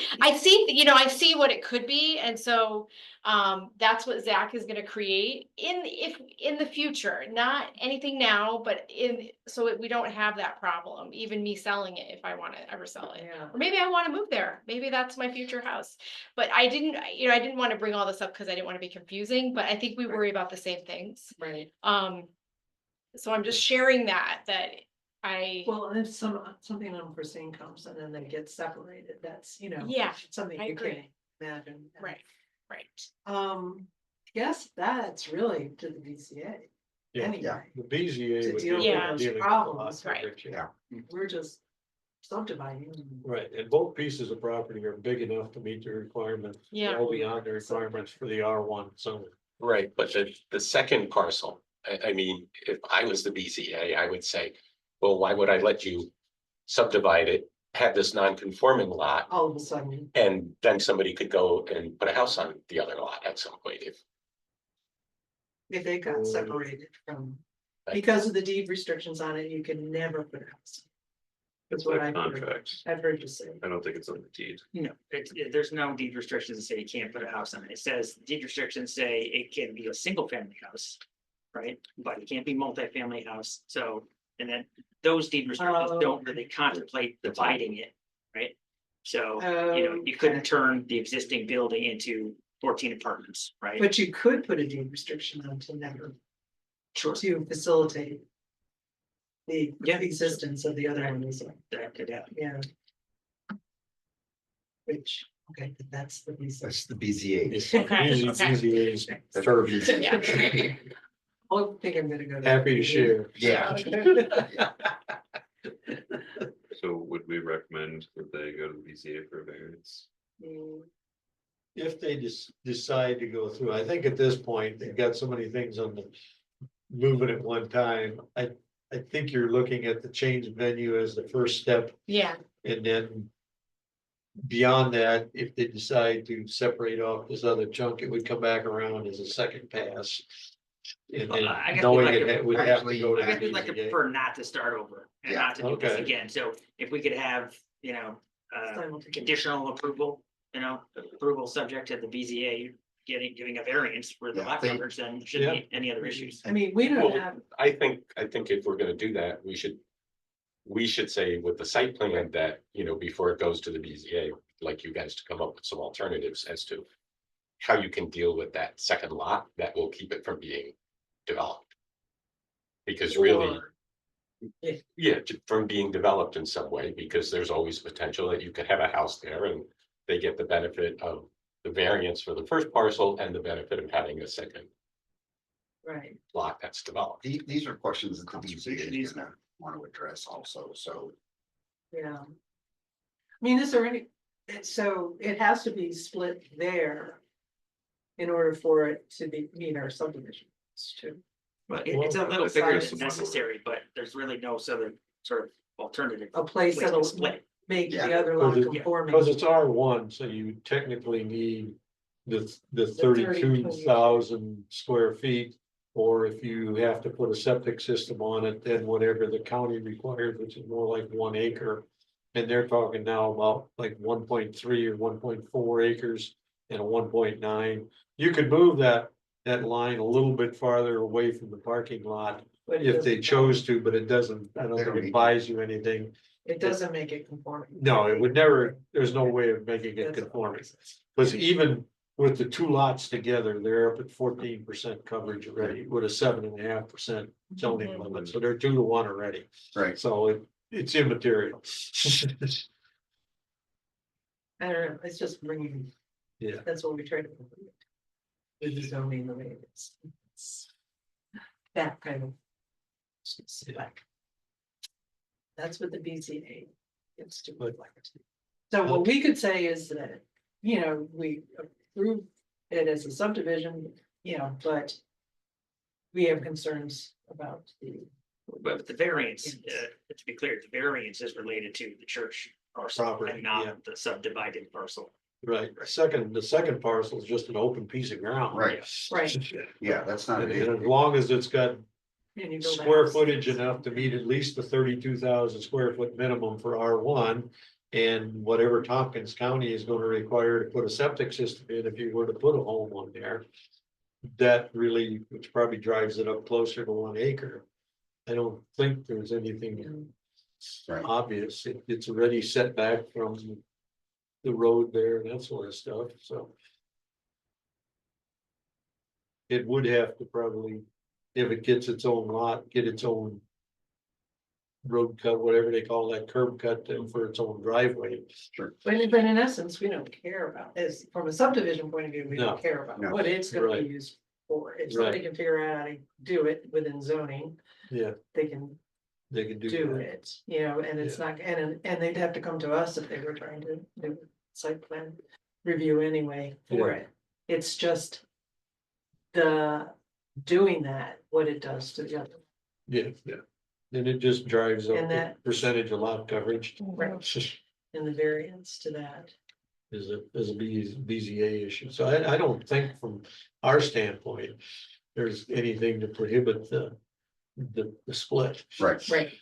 you know, I see what it could be, and so, that's what Zach is gonna create in the future, not anything now, but so we don't have that problem, even me selling it if I wanna ever sell it. Yeah, Or maybe I wanna move there, maybe that's my future house, but I didn't wanna bring all this up because I didn't wanna be confusing, but I think we worry about the same things. right, So I'm just sharing that I, well, and if something unforeseen comes and then they get separated, that's, you know. Yeah, Something I you agree. can't imagine. right. Guess that's really to the BCA. Yeah. Anyway, The BZA To would deal do with the those dealing with the problems, lot right. coverage, yeah. we're just subdividing. Right, and both pieces of property are big enough to meet the requirements. Yeah. Well beyond the requirements for the R1 zone. Right, but the second parcel, I mean, if I was the BZA, I would say, well, why would I let you subdivide it, have this non-conforming lot, All of a sudden, and then somebody could go and put a house on the other lot at some point if they got separated from, Right. because of the deed restrictions on it, you can never put a house. That's what by I've heard. contract. I've heard you say. I don't think it's on the deed. No, there's no deed restrictions that say you can't put a house on it. It says deed restrictions say it can be a single family house. Right, but it can't be multifamily house, so, and then those deed restrictions Oh. don't really contemplate dividing it, right? So, you know, you Okay. couldn't turn the existing building into 14 apartments, right? But you could put a deed restriction on to never, Sure, to facilitate. The Yeah. existence of the other ones, that could happen. yeah. Which, okay, that's the reason. That's the BZA. It's Okay, easy, okay. easy as That's turf. Yeah. I think I'm gonna go. Happy to share. Yeah. So would we recommend that they go to the BZA for a variance? If they decide to go through, I think at this point, they've got so many things on the moving at one time. I think you're looking at the change of venue as the first step, Yeah, and then beyond that, if they decide to separate off this other chunk, it would come back around as a second pass. And then I guess we'd knowing like it to- would have to go to I guess we'd like to BZA. prefer not to start over and Yeah, not to do this okay. again, so if we could have, you know, Simultaneous. conditional approval, you know, approval subject to the BZA. giving a variance for the Yeah, lot they- coverage, then shouldn't be any other issues. I mean, we don't Well, have, I think if we're gonna do that, we should say with the site plan that, before it goes to the BZA, like you guys to come up with some alternatives as to how you can deal with that second lot that will keep it from being developed. Because really, or- Yeah. yeah, from being developed in some way, because there's always potential that you could have a house there and they get the benefit of the variance for the first parcel and the benefit of having a second right, lot that's developed. These are questions that the Conservation BZA is easement. gonna want to address also, so. yeah. I mean, is there any, so it has to be split there. In order for it to meet our subdivision, too. But it's a little Well, bigger size- if necessary, but there's really no sort of alternative. A place place to that'll split. make the Yeah. other lot Because conforming. it's R1, so you technically need the 32,000 32,000 square feet. Or if you have to put a septic system on it, then whatever the county requires, which is more like 1 acre. And they're talking now about like 1.3 or 1.4 acres and a 1.9. You could move that line a little bit farther away from the parking lot but it if they doesn't- chose to, but it doesn't, I don't They think don't it need buys you anything. It doesn't make it conforming. No, it would never, there's no way of making it That's- conforming. Because even with the two lots together, they're up at 14% coverage already, with a 7.5% zoning Mhm. limit, so they're 2 to 1 already. Right, So it's immaterial. I don't know, it's just bringing, Yeah, that's what we try to. With the zoning the way it is. It's that kind of. Spec. That's what the BZA gets to look like. So what we could say is that, we approve it as a subdivision, but. We have concerns about the. But the variance, to be clear, the variance is related to the church parcel Property, and yeah. not the subdivided parcel. right. The second parcel is just an open piece of ground. right, Right. yeah, that's not And an as long as it's got And you build a square house. footage enough to meet at least the 32,000 square foot minimum for R1. And whatever Tompkins County is gonna require to put a septic system in if you were to put a home on there. That really, which probably drives it up closer to 1 acre. I don't think there's anything Right. obvious. It's already set back from the road there and that sort of stuff, so. It would have to probably, if it gets its own lot, get its own. Road cut, whatever they call that, curb cut for its own driveway. But in essence, we don't care about, as from a subdivision point of view, we No. don't care about No. what it's gonna Right. be used for. If somebody Right. can figure out how to do it within zoning, Yeah, they can they can do do that. it, and it's not, and they'd have to come to us if they were trying to do site plan review anyway for Yeah. it. It's just the doing that, what it does to the other. Yeah, yeah. Then it just drives up And the that- percentage of lot coverage. Right. And the variance to that. Is a BZA issue. So I don't think from our standpoint, there's anything to prohibit the split. right, Right.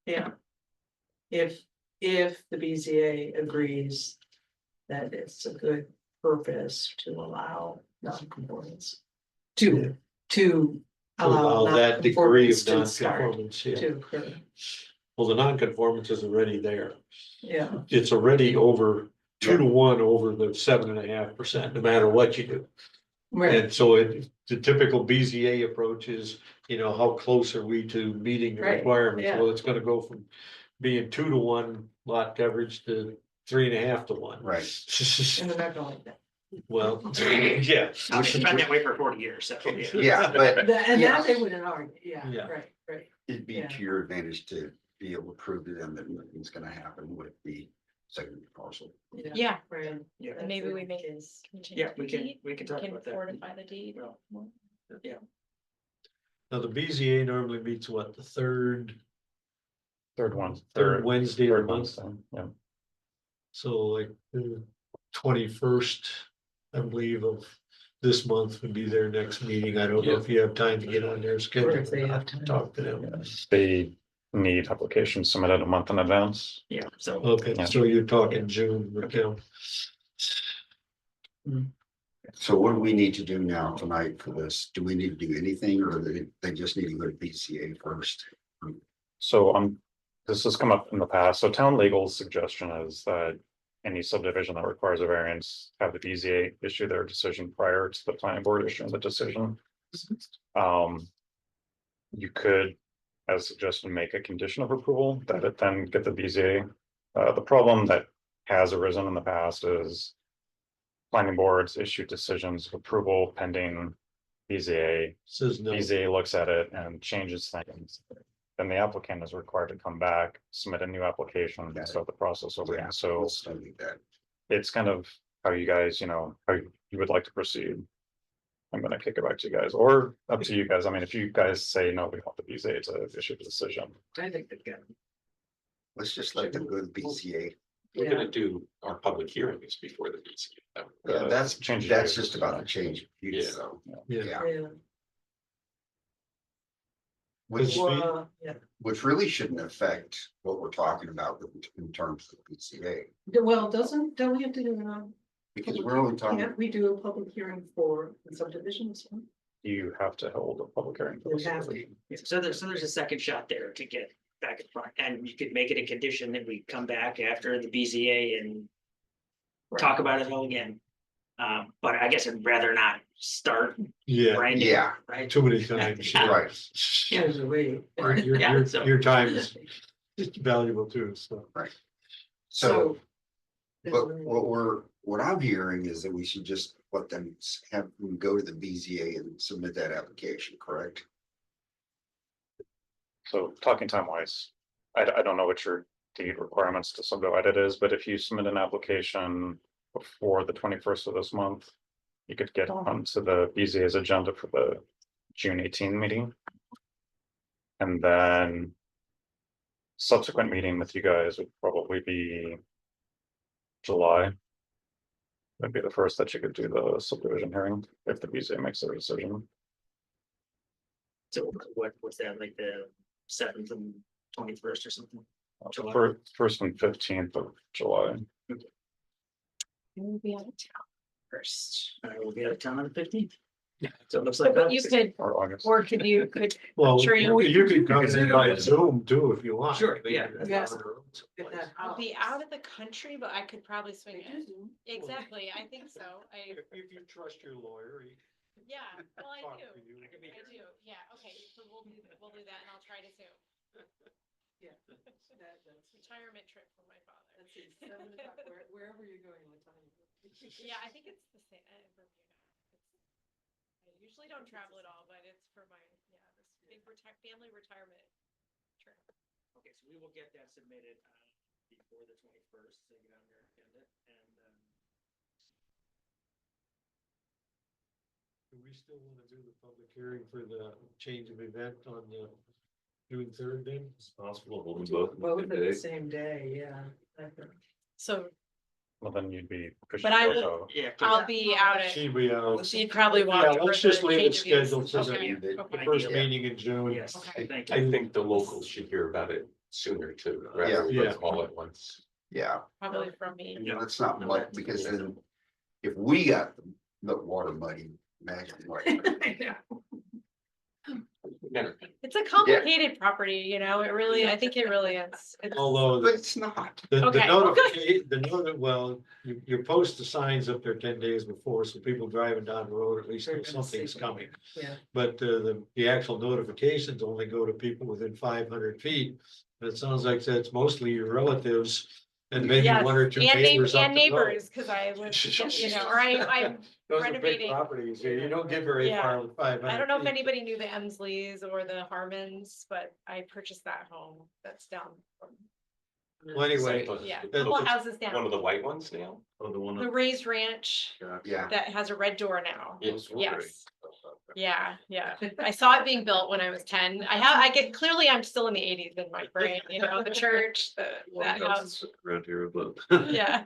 Yeah. If the BZA agrees that it's a good purpose to allow non-conformance. To allow That degree non-conformance of to start, non-conformance, yeah. to occur, Well, the non-conformance is already there. yeah, It's already over 2 to 1 over the 7.5%, no matter what you do. right, And so the typical BZA approach is, how close are we to meeting the Right, requirements? yeah. Well, it's gonna go from being 2 to 1 lot coverage to 3.5 to 1. right. and they're not going like that. Well, yeah. It's been that way for 40 years, so. Yeah, but And Yeah. that they wouldn't argue, yeah, Yeah. right, it'd be Yeah. to your advantage to be able to prove to them that nothing's gonna happen with the second parcel. yeah. Yeah, Right. Yeah. and maybe we make Is- Yeah, we can talk can about that. fortify the deed. Well, more. Now, the BZA normally meets what, the third Third Wednesday of the third month? Wednesday, yeah. So like the 21st, I believe, of this month would be their next meeting. I don't know if you have time to get on their schedule. Or if they have time. Talk to them. Yes, they need applications submitted a month in advance. Yeah, so. Okay, Yeah. so you're talking June with them. So what do we need to do now tonight for this? Do we need to do anything or they just need to go to BCA first? So this has come up in the past. So town legal's suggestion is that any subdivision that requires a variance, have the BZA issue their decision prior to the planning board issuing the decision. You could, as suggested, make a condition of approval that it then get the BZA. The problem that has arisen in the past is planning boards issue decisions of approval pending BZA. Says no. BZA looks at it and changes things. Then the applicant is required to come back, submit a new application and start the process over again. So Let's study that. it's kind of how you guys, how you would like to proceed. I'm gonna kick it back to you guys, or up to you guys. I mean, if you guys say, no, we want the BZA to issue the decision. I think they've got. Let's just let them go to BCA. We're gonna do our public hearings before the BZA. Yeah, that's change that's use. just about to change. Yeah. So, Yeah. yeah, Yeah. which, Well, yeah. which really shouldn't affect what we're talking about in terms of BCA. Well, don't we have to do, Because we're only talking, can't we do a public hearing for subdivisions? You have to hold a public hearing. for We this. have to. So there's a second shot there to get back in front, and you could make it a condition that we come back after the BZA and talk about it all again. But I guess I'd rather not start Yeah, grinding. yeah. Right? too many times. right, There's a way. Yeah, so- Your time is valuable too, so. so, there's but a way. what I'm hearing is that we should just let them have them go to the BZA and submit that application, correct? So talking time wise, I don't know what your deed requirements to subdivide it is, but if you submit an application before the 21st of this month, you could get on to the BZA's agenda for the June 18 meeting. And then subsequent meeting with you guys would probably be July. That'd be the first that you could do the subdivision hearing if the BZA makes their decision. So what's that, like the 7th and 21st or something? July. First and 15th of July. We'll be out of town first. I will be out of town on the 15th. So it looks like. But you could, Or August. or could you, Well, sure you- you could come in by Zoom too if you want. Sure, yeah. Yes. Yeah. I'll be out of the country, but I could probably swing it. Exactly, I think so. If you trust your lawyer. Yeah, well, I Talk do. to you. I do, yeah, okay, so we'll do that and I'll try to Zoom. Yeah. That's Retirement trip for my father. Let's see, 7 o'clock, wherever you're going, what time? Yeah, I think it's the same, Bermuda. I usually don't travel at all, but it's for my, this big family retirement trip. Okay, so we will get that submitted before the 21st, so get on your agenda and Do we still want to do the public hearing for the change of event on the June 3rd then? It's possible, hold them both. Well, in for one the day. same day, yeah. I think. So Well, then you'd be. pushing But I both will- out. yeah. I'll be out at, She'd be out. she'd probably want. Yeah, to let's for the just leave it change of use. scheduled for the- Okay, the okay. First Yeah. meeting in June. Yes, Okay. thank you. I think the locals should hear about it sooner too, rather Yeah. than all at once. Yeah, Probably from me. and let's not mud, because then if we got the water muddy, imagine what. Never. It's a complicated property, it really, I think it really is. It's- Although But it's not. the Okay. notification, well, you post the signs up there 10 days before, so people driving down the road at least They're know gonna see something's coming. Yeah. But the actual notifications only go to people within 500 feet. And it sounds like that's mostly your relatives and maybe Yes, one or two and neighbors. up and the road. neighbors, because I live, or I'm Those are big renovating. properties. You don't get very Yeah. far with 500. I don't know if feet. anybody knew the Emsleys or the Harmons, but I purchased that home that's down from, Well, anyway, yeah, a That's- couple houses One of down. the white ones now? Oh, the one. The Raised Ranch Yeah, that has a red door now. Yes. Yes. Yeah, yeah. I saw it being built when I was 10. Clearly I'm still in the 80s in my brain, the church, that house. Around here, but. Yeah.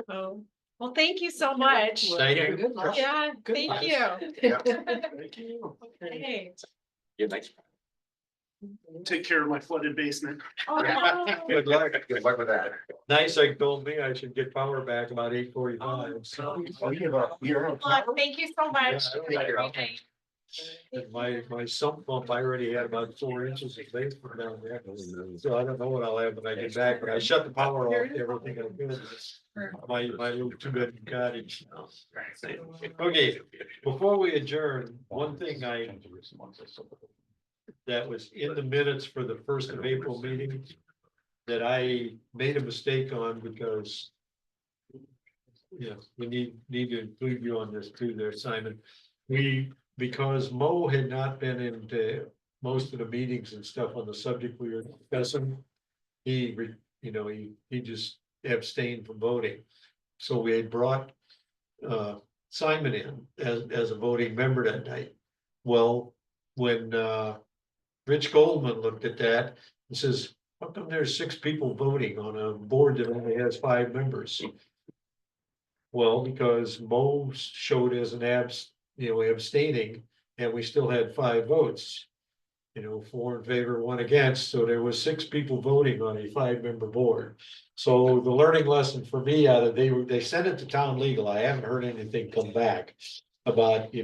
So, well, thank you so much. Thank you. Good luck. Yeah, Good thank luck. you. yeah. Thank you. Hey. Yeah, nice. Take care of my flooded basement. Oh, no. Good luck. Good luck with that. Nice, I told me I should get power back about 8:45. So Oh, you're. Well, thank you so much. Yeah, Have a great night. and my sump pump, I already had about 4 inches of vapor down there. So I don't know what I'll have when I get back, but I shut the power off, to everything I did. My little 2-bedroom cottage. Okay, before we adjourn, one thing that was in the minutes for the 1st of April meeting that I made a mistake on because yeah, we need to include you on this too there, Simon. Because Mo had not been into most of the meetings and stuff on the subject we were discussing. He just abstained from voting. So we had brought Simon in as a voting member that night. Well, when Rich Goldman looked at that and says, how come there's 6 people voting on a board that only has 5 members? Well, because Mo showed as an abstaining, and we still had 5 votes. 4 in favor, 1 against, so there was 6 people voting on a 5-member board. So the learning lesson for me out of, they sent it to town legal, I haven't heard anything come back about,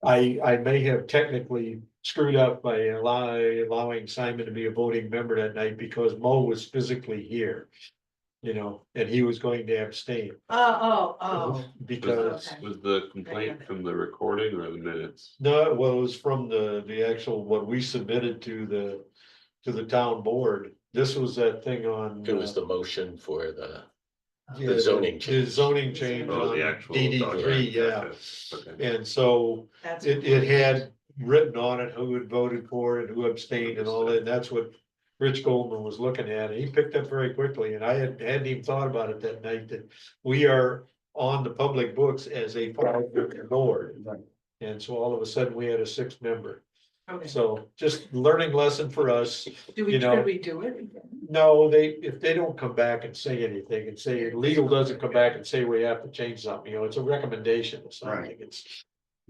I may have technically screwed up by allowing Simon to be a voting member that night because Mo was physically here. And he was going to abstain Oh. because. Okay. Was the complaint from the recording or the minutes? No, well, it was from the actual, what we submitted to the town board. This was that thing on. It was the motion for the yeah, zoning The change. zoning change Oh, on the actual DD3, document, yeah. gotcha. Okay. And so That's. it had written on it who had voted for it, who abstained and all that. And that's what Rich Goldman was looking at. And he picked up very quickly. And I hadn't even thought about it that night that we are on the public books as a 5-member board. And so all of a sudden we had a 6th member. Okay. So just learning lesson for us. Do we, you know, should we do it again? No, if they don't come back and say anything and say legal doesn't come back and say we have to change something, it's a recommendation or something. Right. It's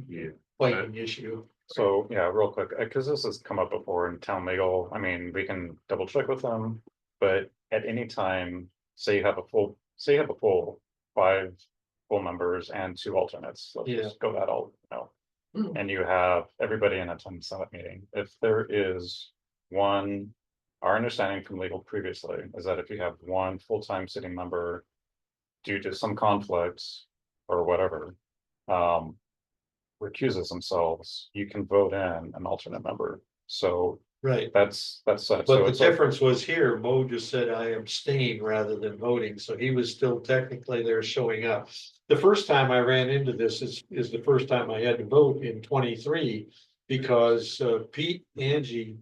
Yeah. quite an issue. So, yeah, real quick, because this has come up before in town legal, I mean, we can double check with them. But at any time, say you have a full 5 full members and 2 alternates, let's Yeah. just go that all, Hmm. And you have everybody in attendance at that meeting. If there is one, our understanding from legal previously is that if you have 1 full-time sitting member due to some conflicts or whatever, recuses themselves, you can vote in an alternate member. So Right. that's set. So But the it's difference was here, Mo just said I abstain rather than voting, so he was still technically there showing up. The first time I ran into this is the first time I had to vote in 23. Because Pete, Angie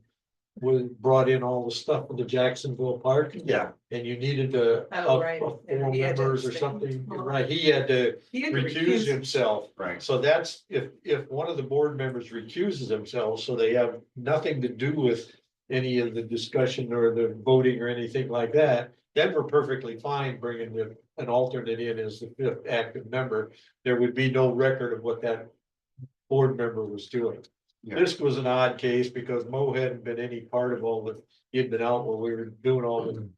brought in all the stuff with the Jacksonville Park. Yeah. And you needed to Oh, up right. 4 Yeah, he had to members or abstain. something, right, he had to He had to recuse himself. Right. So that's if one of the board members recuses themselves, so they have nothing to do with any of the discussion or the voting or anything like that, then we're perfectly fine bringing an alternate in as the 5th active member. There would be no record of what that board member was doing. Yeah. This was an odd case because Mo hadn't been any part of all the, he'd been out when we were doing all the,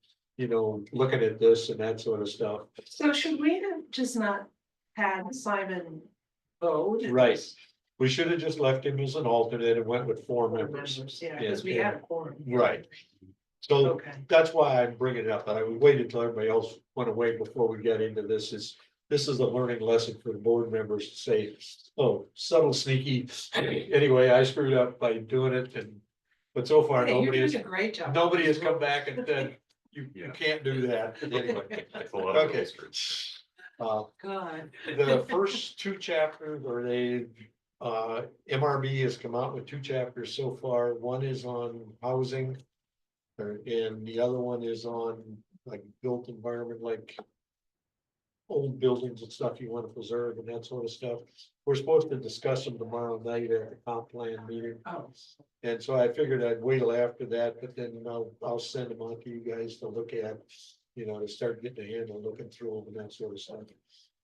looking at this and that sort of stuff. So should we have just not had Simon vote? Right. We should have just left him as an alternate and went with 4 members. Yeah, because we had a quorum. Right. So Okay. that's why I'm bringing it up, but I waited till everybody else went away before we got into this. This is a learning lesson for the board members to say, oh, subtle, sneaky. Anyway, I screwed up by doing it but so far, Hey, you're nobody doing has, a great job. nobody has come back and said, you Yeah. can't do that. Anyway, It's a lot of Okay. rules. God. the first 2 chapters, or MRB has come out with 2 chapters so far. One is on housing. And the other one is on like built environment, like old buildings and stuff you want to preserve and that sort of stuff. We're supposed to discuss them tomorrow night at the comp plan meeting. Oh, And so I figured I'd wait till after that, but then I'll send them on to you guys to look at, to start getting a handle, looking through them and that sort of stuff.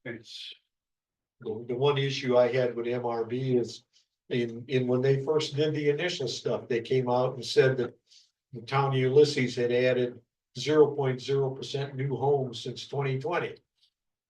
The one issue I had with MRB is in when they first did the initial stuff, they came out and said that the town of Ulysses had added 0.0% new homes since 2020.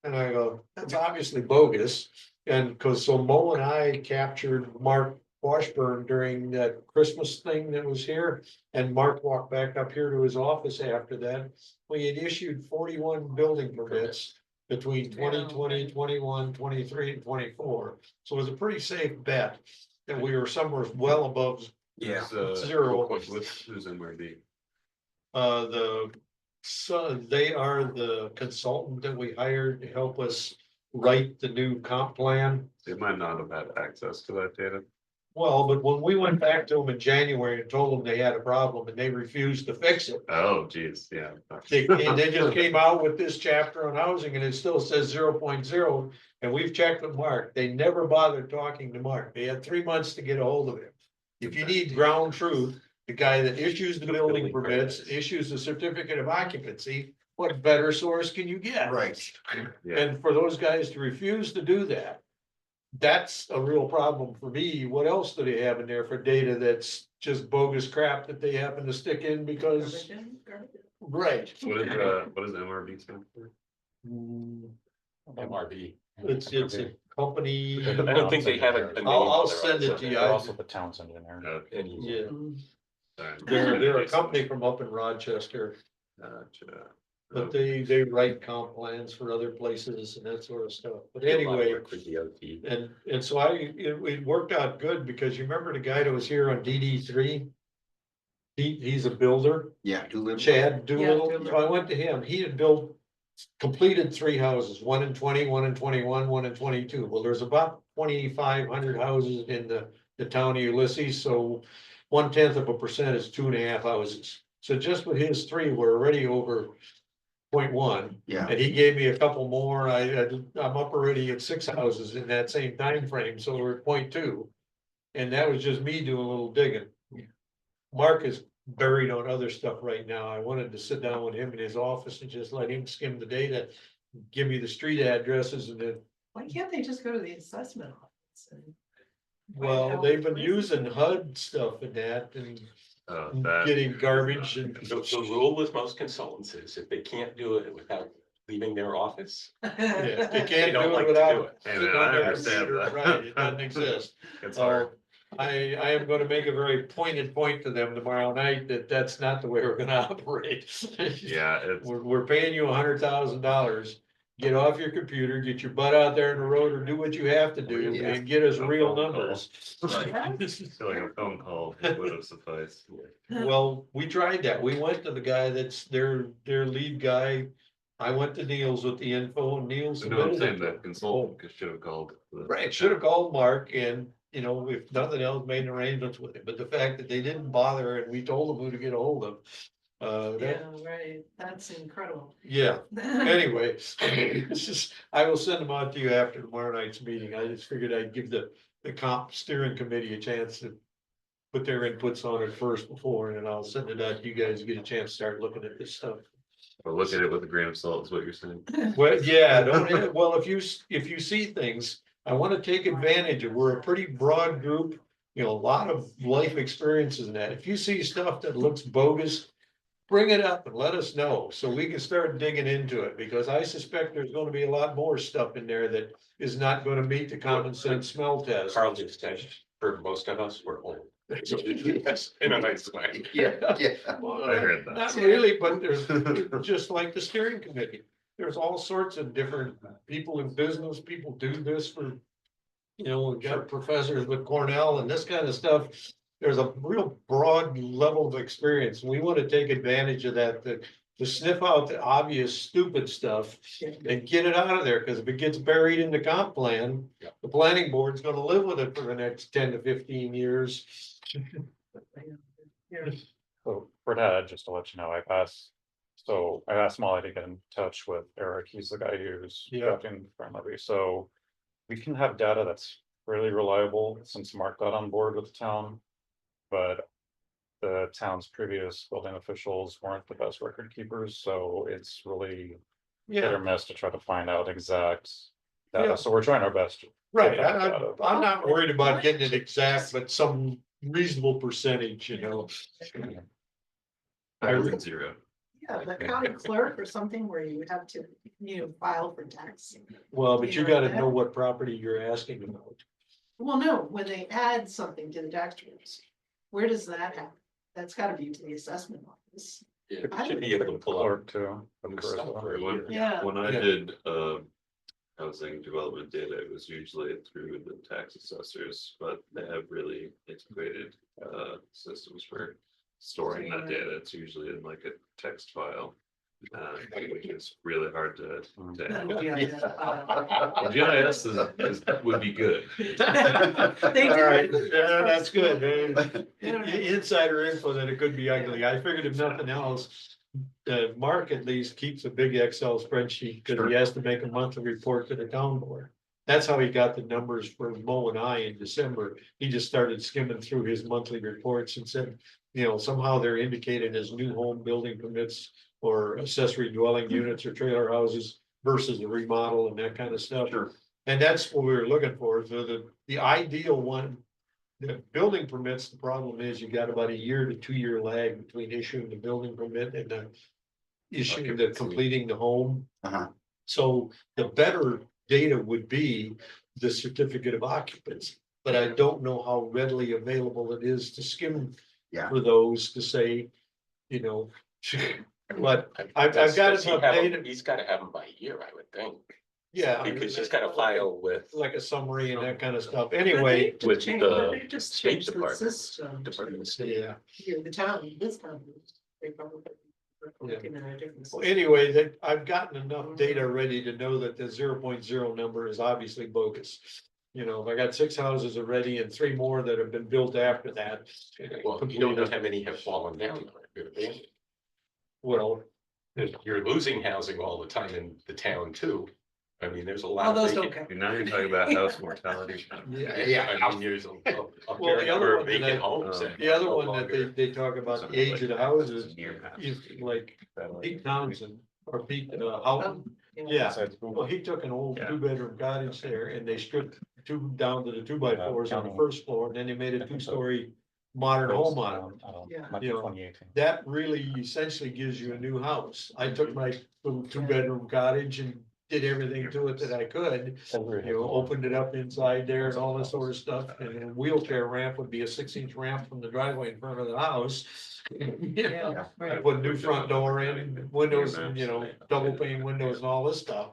And I go, that's obviously bogus. And because so Mo and I captured Mark Washburn during that Christmas thing that was here. And Mark walked back up here to his office after that. We had issued 41 building permits between 2020, 21, 23, and 24. So it was a pretty safe bet that we were somewhere well above Yeah. zero. Who's MRB? They are the consultant that we hired to help us write the new comp plan. They might not have had access to that data. Well, but when we went back to them in January and told them they had a problem and they refused to fix it. Oh, geez, yeah. And they just came out with this chapter on housing and it still says 0.0. And we've checked with Mark. They never bothered talking to Mark. They had 3 months to get a hold of him. If you need ground truth, the guy that issues the building permits, issues the certificate of occupancy, what better source can you get? Right. Yeah, And for those guys to refuse to do that, that's a real problem for me. What else do they have in there for data that's just bogus crap that they happen to stick in because, right? what is MRB stand for? MRB. It's a company. I don't think they have a name. I'll send it to you. They're also the town's engineer. Okay, Yeah, sorry. they're a company from up in Rochester, Gotcha. but they write comp plans for other places and that sort of stuff. But anyway. For DOT. And so it worked out good because you remember the guy that was here on DD3? He's a builder, Yeah, do live. Chad Doolittle. Doolittle. So I went to him. He had completed 3 houses, 1 in 20, 1 in 21, 1 in 22. Well, there's about 2,500 houses in the town of Ulysses, so 0.1% is 2.5 houses. So just with his 3, we're already over 0.1. Yeah, And he gave me a couple more. I'm up already at 6 houses in that same time frame, so we're at 0.2. And that was just me doing a little digging. Mark is buried on other stuff right now. I wanted to sit down with him in his office and just let him skim the data. Give me the street addresses and then, Why can't they just go to the assessment office? well, they've been using HUD stuff and that and That. getting garbage and. The rule with most consultants is if they can't do it without leaving their office, Yeah, they they can't don't do like it to do without. it. Hey, sitting man, on I their understand computer, that. Right, it doesn't exist. It's So hard. I am gonna make a very pointed point to them tomorrow night that that's not the way we're gonna operate. Yeah, it's, We're paying you $100,000. Get off your computer, get your butt out there in the road or do what you have to do Yeah. and get us A real phone call. numbers. I feel like a phone call would have sufficed. Well, we tried that. We went to the guy that's their lead guy. I went to Neil's with the info and Neil No, I'm submitted saying it. that consultant should have called. Right, should have called Mark and, you know, if nothing else, made arrangements with him, but the fact that they didn't bother and we told them who to get a hold of. Yeah, right, that's incredible. Yeah, anyway, it's just, I will send them out to you after tomorrow night's meeting. I just figured I'd give the comp steering committee a chance to put their inputs on it first before, and then I'll send it out to you guys to get a chance to start looking at this stuff. But look at it with a grain of salt is what you're saying. Well, yeah, well, if you see things, I want to take advantage of, we're a pretty broad group, you know, a lot of life experiences in that. If you see stuff that looks bogus, bring it up and let us know so we can start digging into it, because I suspect there's gonna be a lot more stuff in there that is not gonna meet the common sense smell test. Carl just said, for most of us, we're old. Yes, in a nice way. yeah, yeah. Well, I heard that. Not really, but there's, just like the steering committee, there's all sorts of different people in business, people do this for. You know, we've got professors with Cornell and this kind of stuff. There's a real broad level of experience. We want to take advantage of that, to sniff out the obvious stupid stuff and get it out of there, because if it gets buried in the comp plan, Yep. the planning board's gonna live with it for the next 10 to 15 years. So for that, just to let you know, I asked Molly to get in touch with Eric. He's the guy who's Yeah. drafting primarily. So we can have data that's really reliable since Mark got on board with the town. But the town's previous building officials weren't the best record keepers, so it's really hit Yeah, or miss to try to find out exact Yeah. data. So we're trying our best Right, I'm not worried about getting it exact, but some reasonable percentage, you know. Better than zero. Yeah, the county clerk or something where you have to, file for tax. Well, but you You know gotta that? know what property you're asking about. Well, no, when they add something to the tax rolls, where does that happen? That's gotta be to the assessment office. It I should be able to pull up Clerk too. from the Correct. software. When- Yeah. When I Yeah. did, housing development data, it was usually through the tax assessors, but they have really integrated, systems for storing that data. It's usually in like a text file. Which is really hard to. GIS would be good. They All do. right, yeah, that's good. Insider info that it could be ugly. I figured if nothing else, Mark at least keeps a big Excel spreadsheet because he has to make a monthly report to the town board. That's how he got the numbers for Mo and I in December. He just started skimming through his monthly reports and said, somehow they're indicated as new home building permits or accessory dwelling units or trailer houses versus a remodel and that kind of stuff. Sure. And that's what we were looking for. So the ideal one, the building permits, the problem is you got about a 1 to 2 year lag between issuing the building permit and the issuing the completing the home. Uh-huh. So the better data would be the certificate of occupancy, but I don't know how readily available it is to skim Yeah. for those to say, but I've got Does he enough have 'em- data. He's gotta have them by year, I would think, Yeah. because he's gotta file with. Like a summary and that kind of stuff. Anyway, with the They just State changed the Department. system. Department of State. yeah. Here, the town, this town. They probably. Yeah. looking at a different Well, system. anyway, that I've gotten enough data ready to know that the 0.0 number is obviously bogus. I got 6 houses already and 3 more that have been built after that. Well, you don't know how many have fallen down. Well, You're losing housing all the time in the town too. I mean, there's a lot. Oh, of those vacant- don't count. Now you're talking about house mortality. yeah. I mean, there's a Well, the very other number one of that vacant I- homes. that The other are no one that longer- they talk about the age of the houses, is like Pete Townsend or Pete Houghton. Yeah, well, he took an old Yeah. 2-bedroom cottage there and they stripped down to the 2x4s on the first floor and then they made a 2-story modern home on it. Yeah. You know, that really essentially gives you a new house. I took my little 2-bedroom cottage and did everything to it that I could. Opened it up inside there and all this sort of stuff, and a wheelchair ramp would be a 6-inch ramp from the driveway in front of the house. Yeah, I right. put a new front door in, windows, and, double pane windows and all this stuff.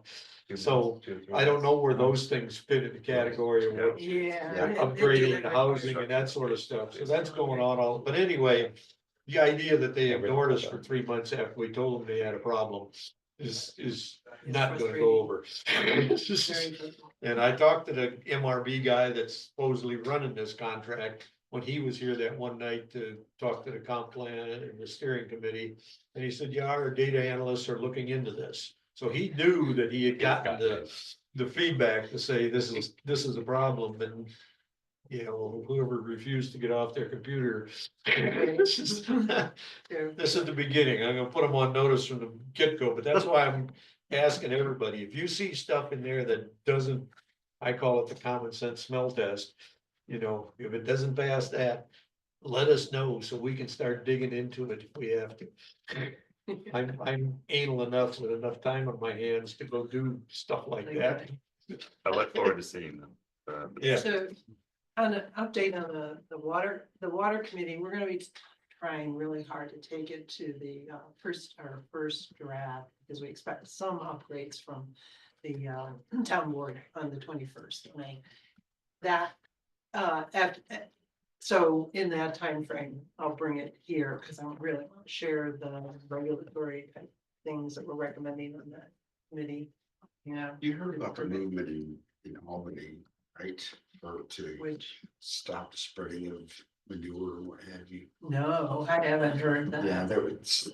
So I don't know where those things fit in the category of what Yeah. upgrading the housing and that sort of stuff. So that's going on all, but anyway. The idea that they ignored us for 3 months after we told them they had a problem is not gonna go over. And I talked to the MRB guy that's supposedly running this contract, when he was here that one night to talk to the comp plan and the steering committee. And he said, yeah, our data analysts are looking into this. So he knew that he had gotten the feedback to say, this is a problem, and whoever refused to get off their computer. This is the beginning. I'm gonna put them on notice from the get-go, but that's why I'm asking everybody, if you see stuff in there that doesn't, I call it the common sense smell test. If it doesn't pass that, let us know so we can start digging into it if we have to. I'm anal enough with enough time on my hands to go do stuff like that. I look forward to seeing them. Yeah. So, on an update on the water committee, we're gonna be trying really hard to take it to our first draft, because we expect some upgrades from the town board on the 21st of May. So in that time frame, I'll bring it here, because I really want to share the regulatory type things that we're recommending on that committee. You heard about the movement in Albany, right? Or to Which, stop the spreading of manure and what have you. no, I haven't heard Yeah, that.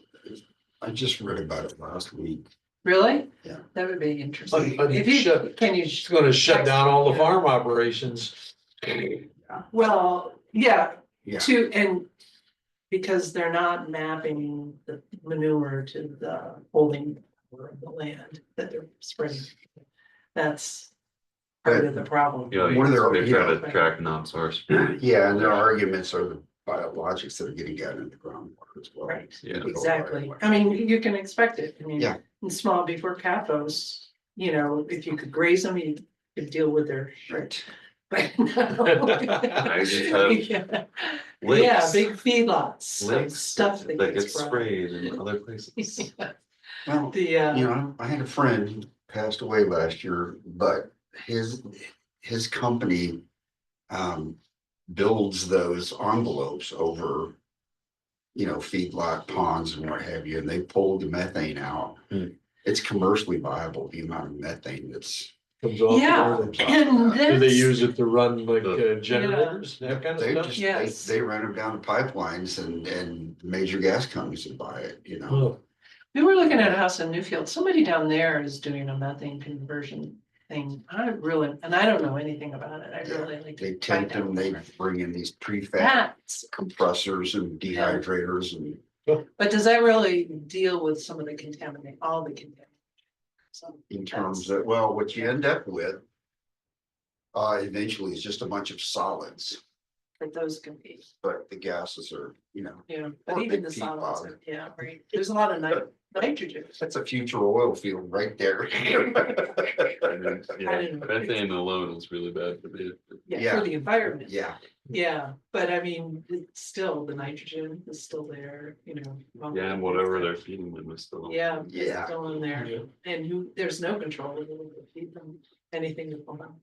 I just read about it last week. Really? Yeah. That would be interesting. But If you, can you? It's gonna shut down all the farm operations. Well, yeah, Yeah, and because they're not mapping the manure to the holding of the land that they're spreading. That's part of the problem. Yeah, One of their- they try yeah. to track non-source. Yeah, and their arguments are the biologics that are getting down in the groundwater as well. Right. Yeah. Exactly. I mean, you can expect it. I mean, Yeah. in small before pathos, you know, if you could graze them, you could deal with their shit. But I just have yeah, lakes. big feedlots, of Lakes stuff that that get gets brought. sprayed in other places. Well, The, you know, I had a friend who passed away last year, but his company builds those envelopes over, you know, feedlot ponds and what have you, and they pulled the methane out. Hmm. It's commercially viable, the amount of methane that's. Comes off. yeah, the and ground. Do they that's, use it to run like generators, that kind of They stuff? just, Yes. they run them down the pipelines and major gas companies that buy it, you know. Oh, we were looking at a house in Newfield, somebody down there is doing a methane conversion thing. I really, and I don't know anything about it, I really like. They to tempt find them, out they more. bring in these prefab That's, compressors and dehydrators and. but does that really deal with some of the contaminant, all the contaminant? So In that's- terms of, well, what you end up with. Eventually is just a bunch of solids, But those can be, but the gases are, you know, yeah, but Or even big the feed solids, bottom. are- yeah, right, there's a lot of nitrogen. that's a future oil field right there. I didn't know. Methane alone is really bad for the. Yeah, Yeah. for the environment. Yeah, Yeah, but I mean, it's still, the nitrogen is still there, you know. Yeah, and whatever they're feeding them is still. Yeah, it's Yeah. still in there, Yeah. and who, there's no control over them, to feed them anything to pump out.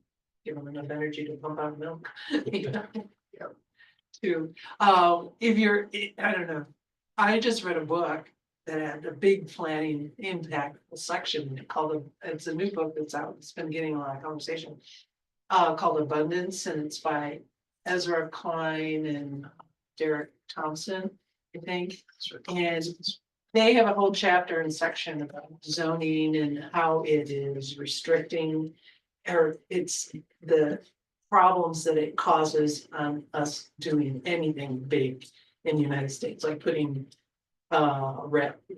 Give them enough energy to pump out milk. you know? Yep. To, if you're, I don't know, I just read a book that had a big planning impact section called, it's a new book that's out, it's been getting a lot of conversation. Called Abundance, and it's by Ezra Klein and Derek Thompson, I think. And they have a whole chapter and section about zoning and how it is restricting. Or it's the problems that it causes on us doing anything big in the United States, like putting.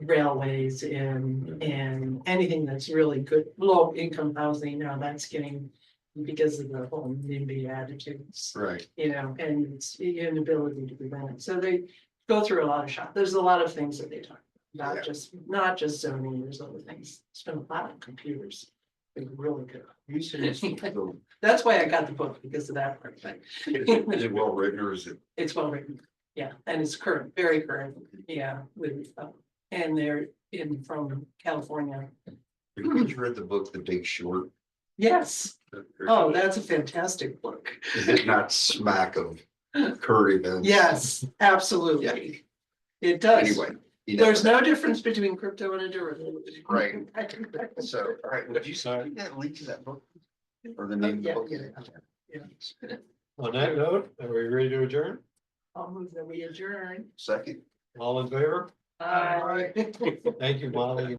Railways in and anything that's really good, low income housing, now that's getting. Because of the whole NIMBY attitudes, right. you know, and it's inability to prevent it, so they go through a lot of shop, there's a lot of things that they talk. Yeah. Not just zoning, there's other things, spend a lot on computers. They're really good. You said it's That's why I got the book, because of that part, but is it well written or is it? it's well written, yeah, and it's current, very current, yeah, with, and they're in from California. Have you read the book, The Big Short? Yes, oh, that's a fantastic book. Is it not smack of current events? Yes, absolutely. It does. Anyway. you know, There's no difference between crypto and a derivative. Right. So, all right, would you Sorry. give that link to that book? Or the name of the Yeah, book? yeah. Yeah. On that note, are we ready to adjourn? I'll move that we adjourn. Second. All in favor? Bye. Thank you, Molly.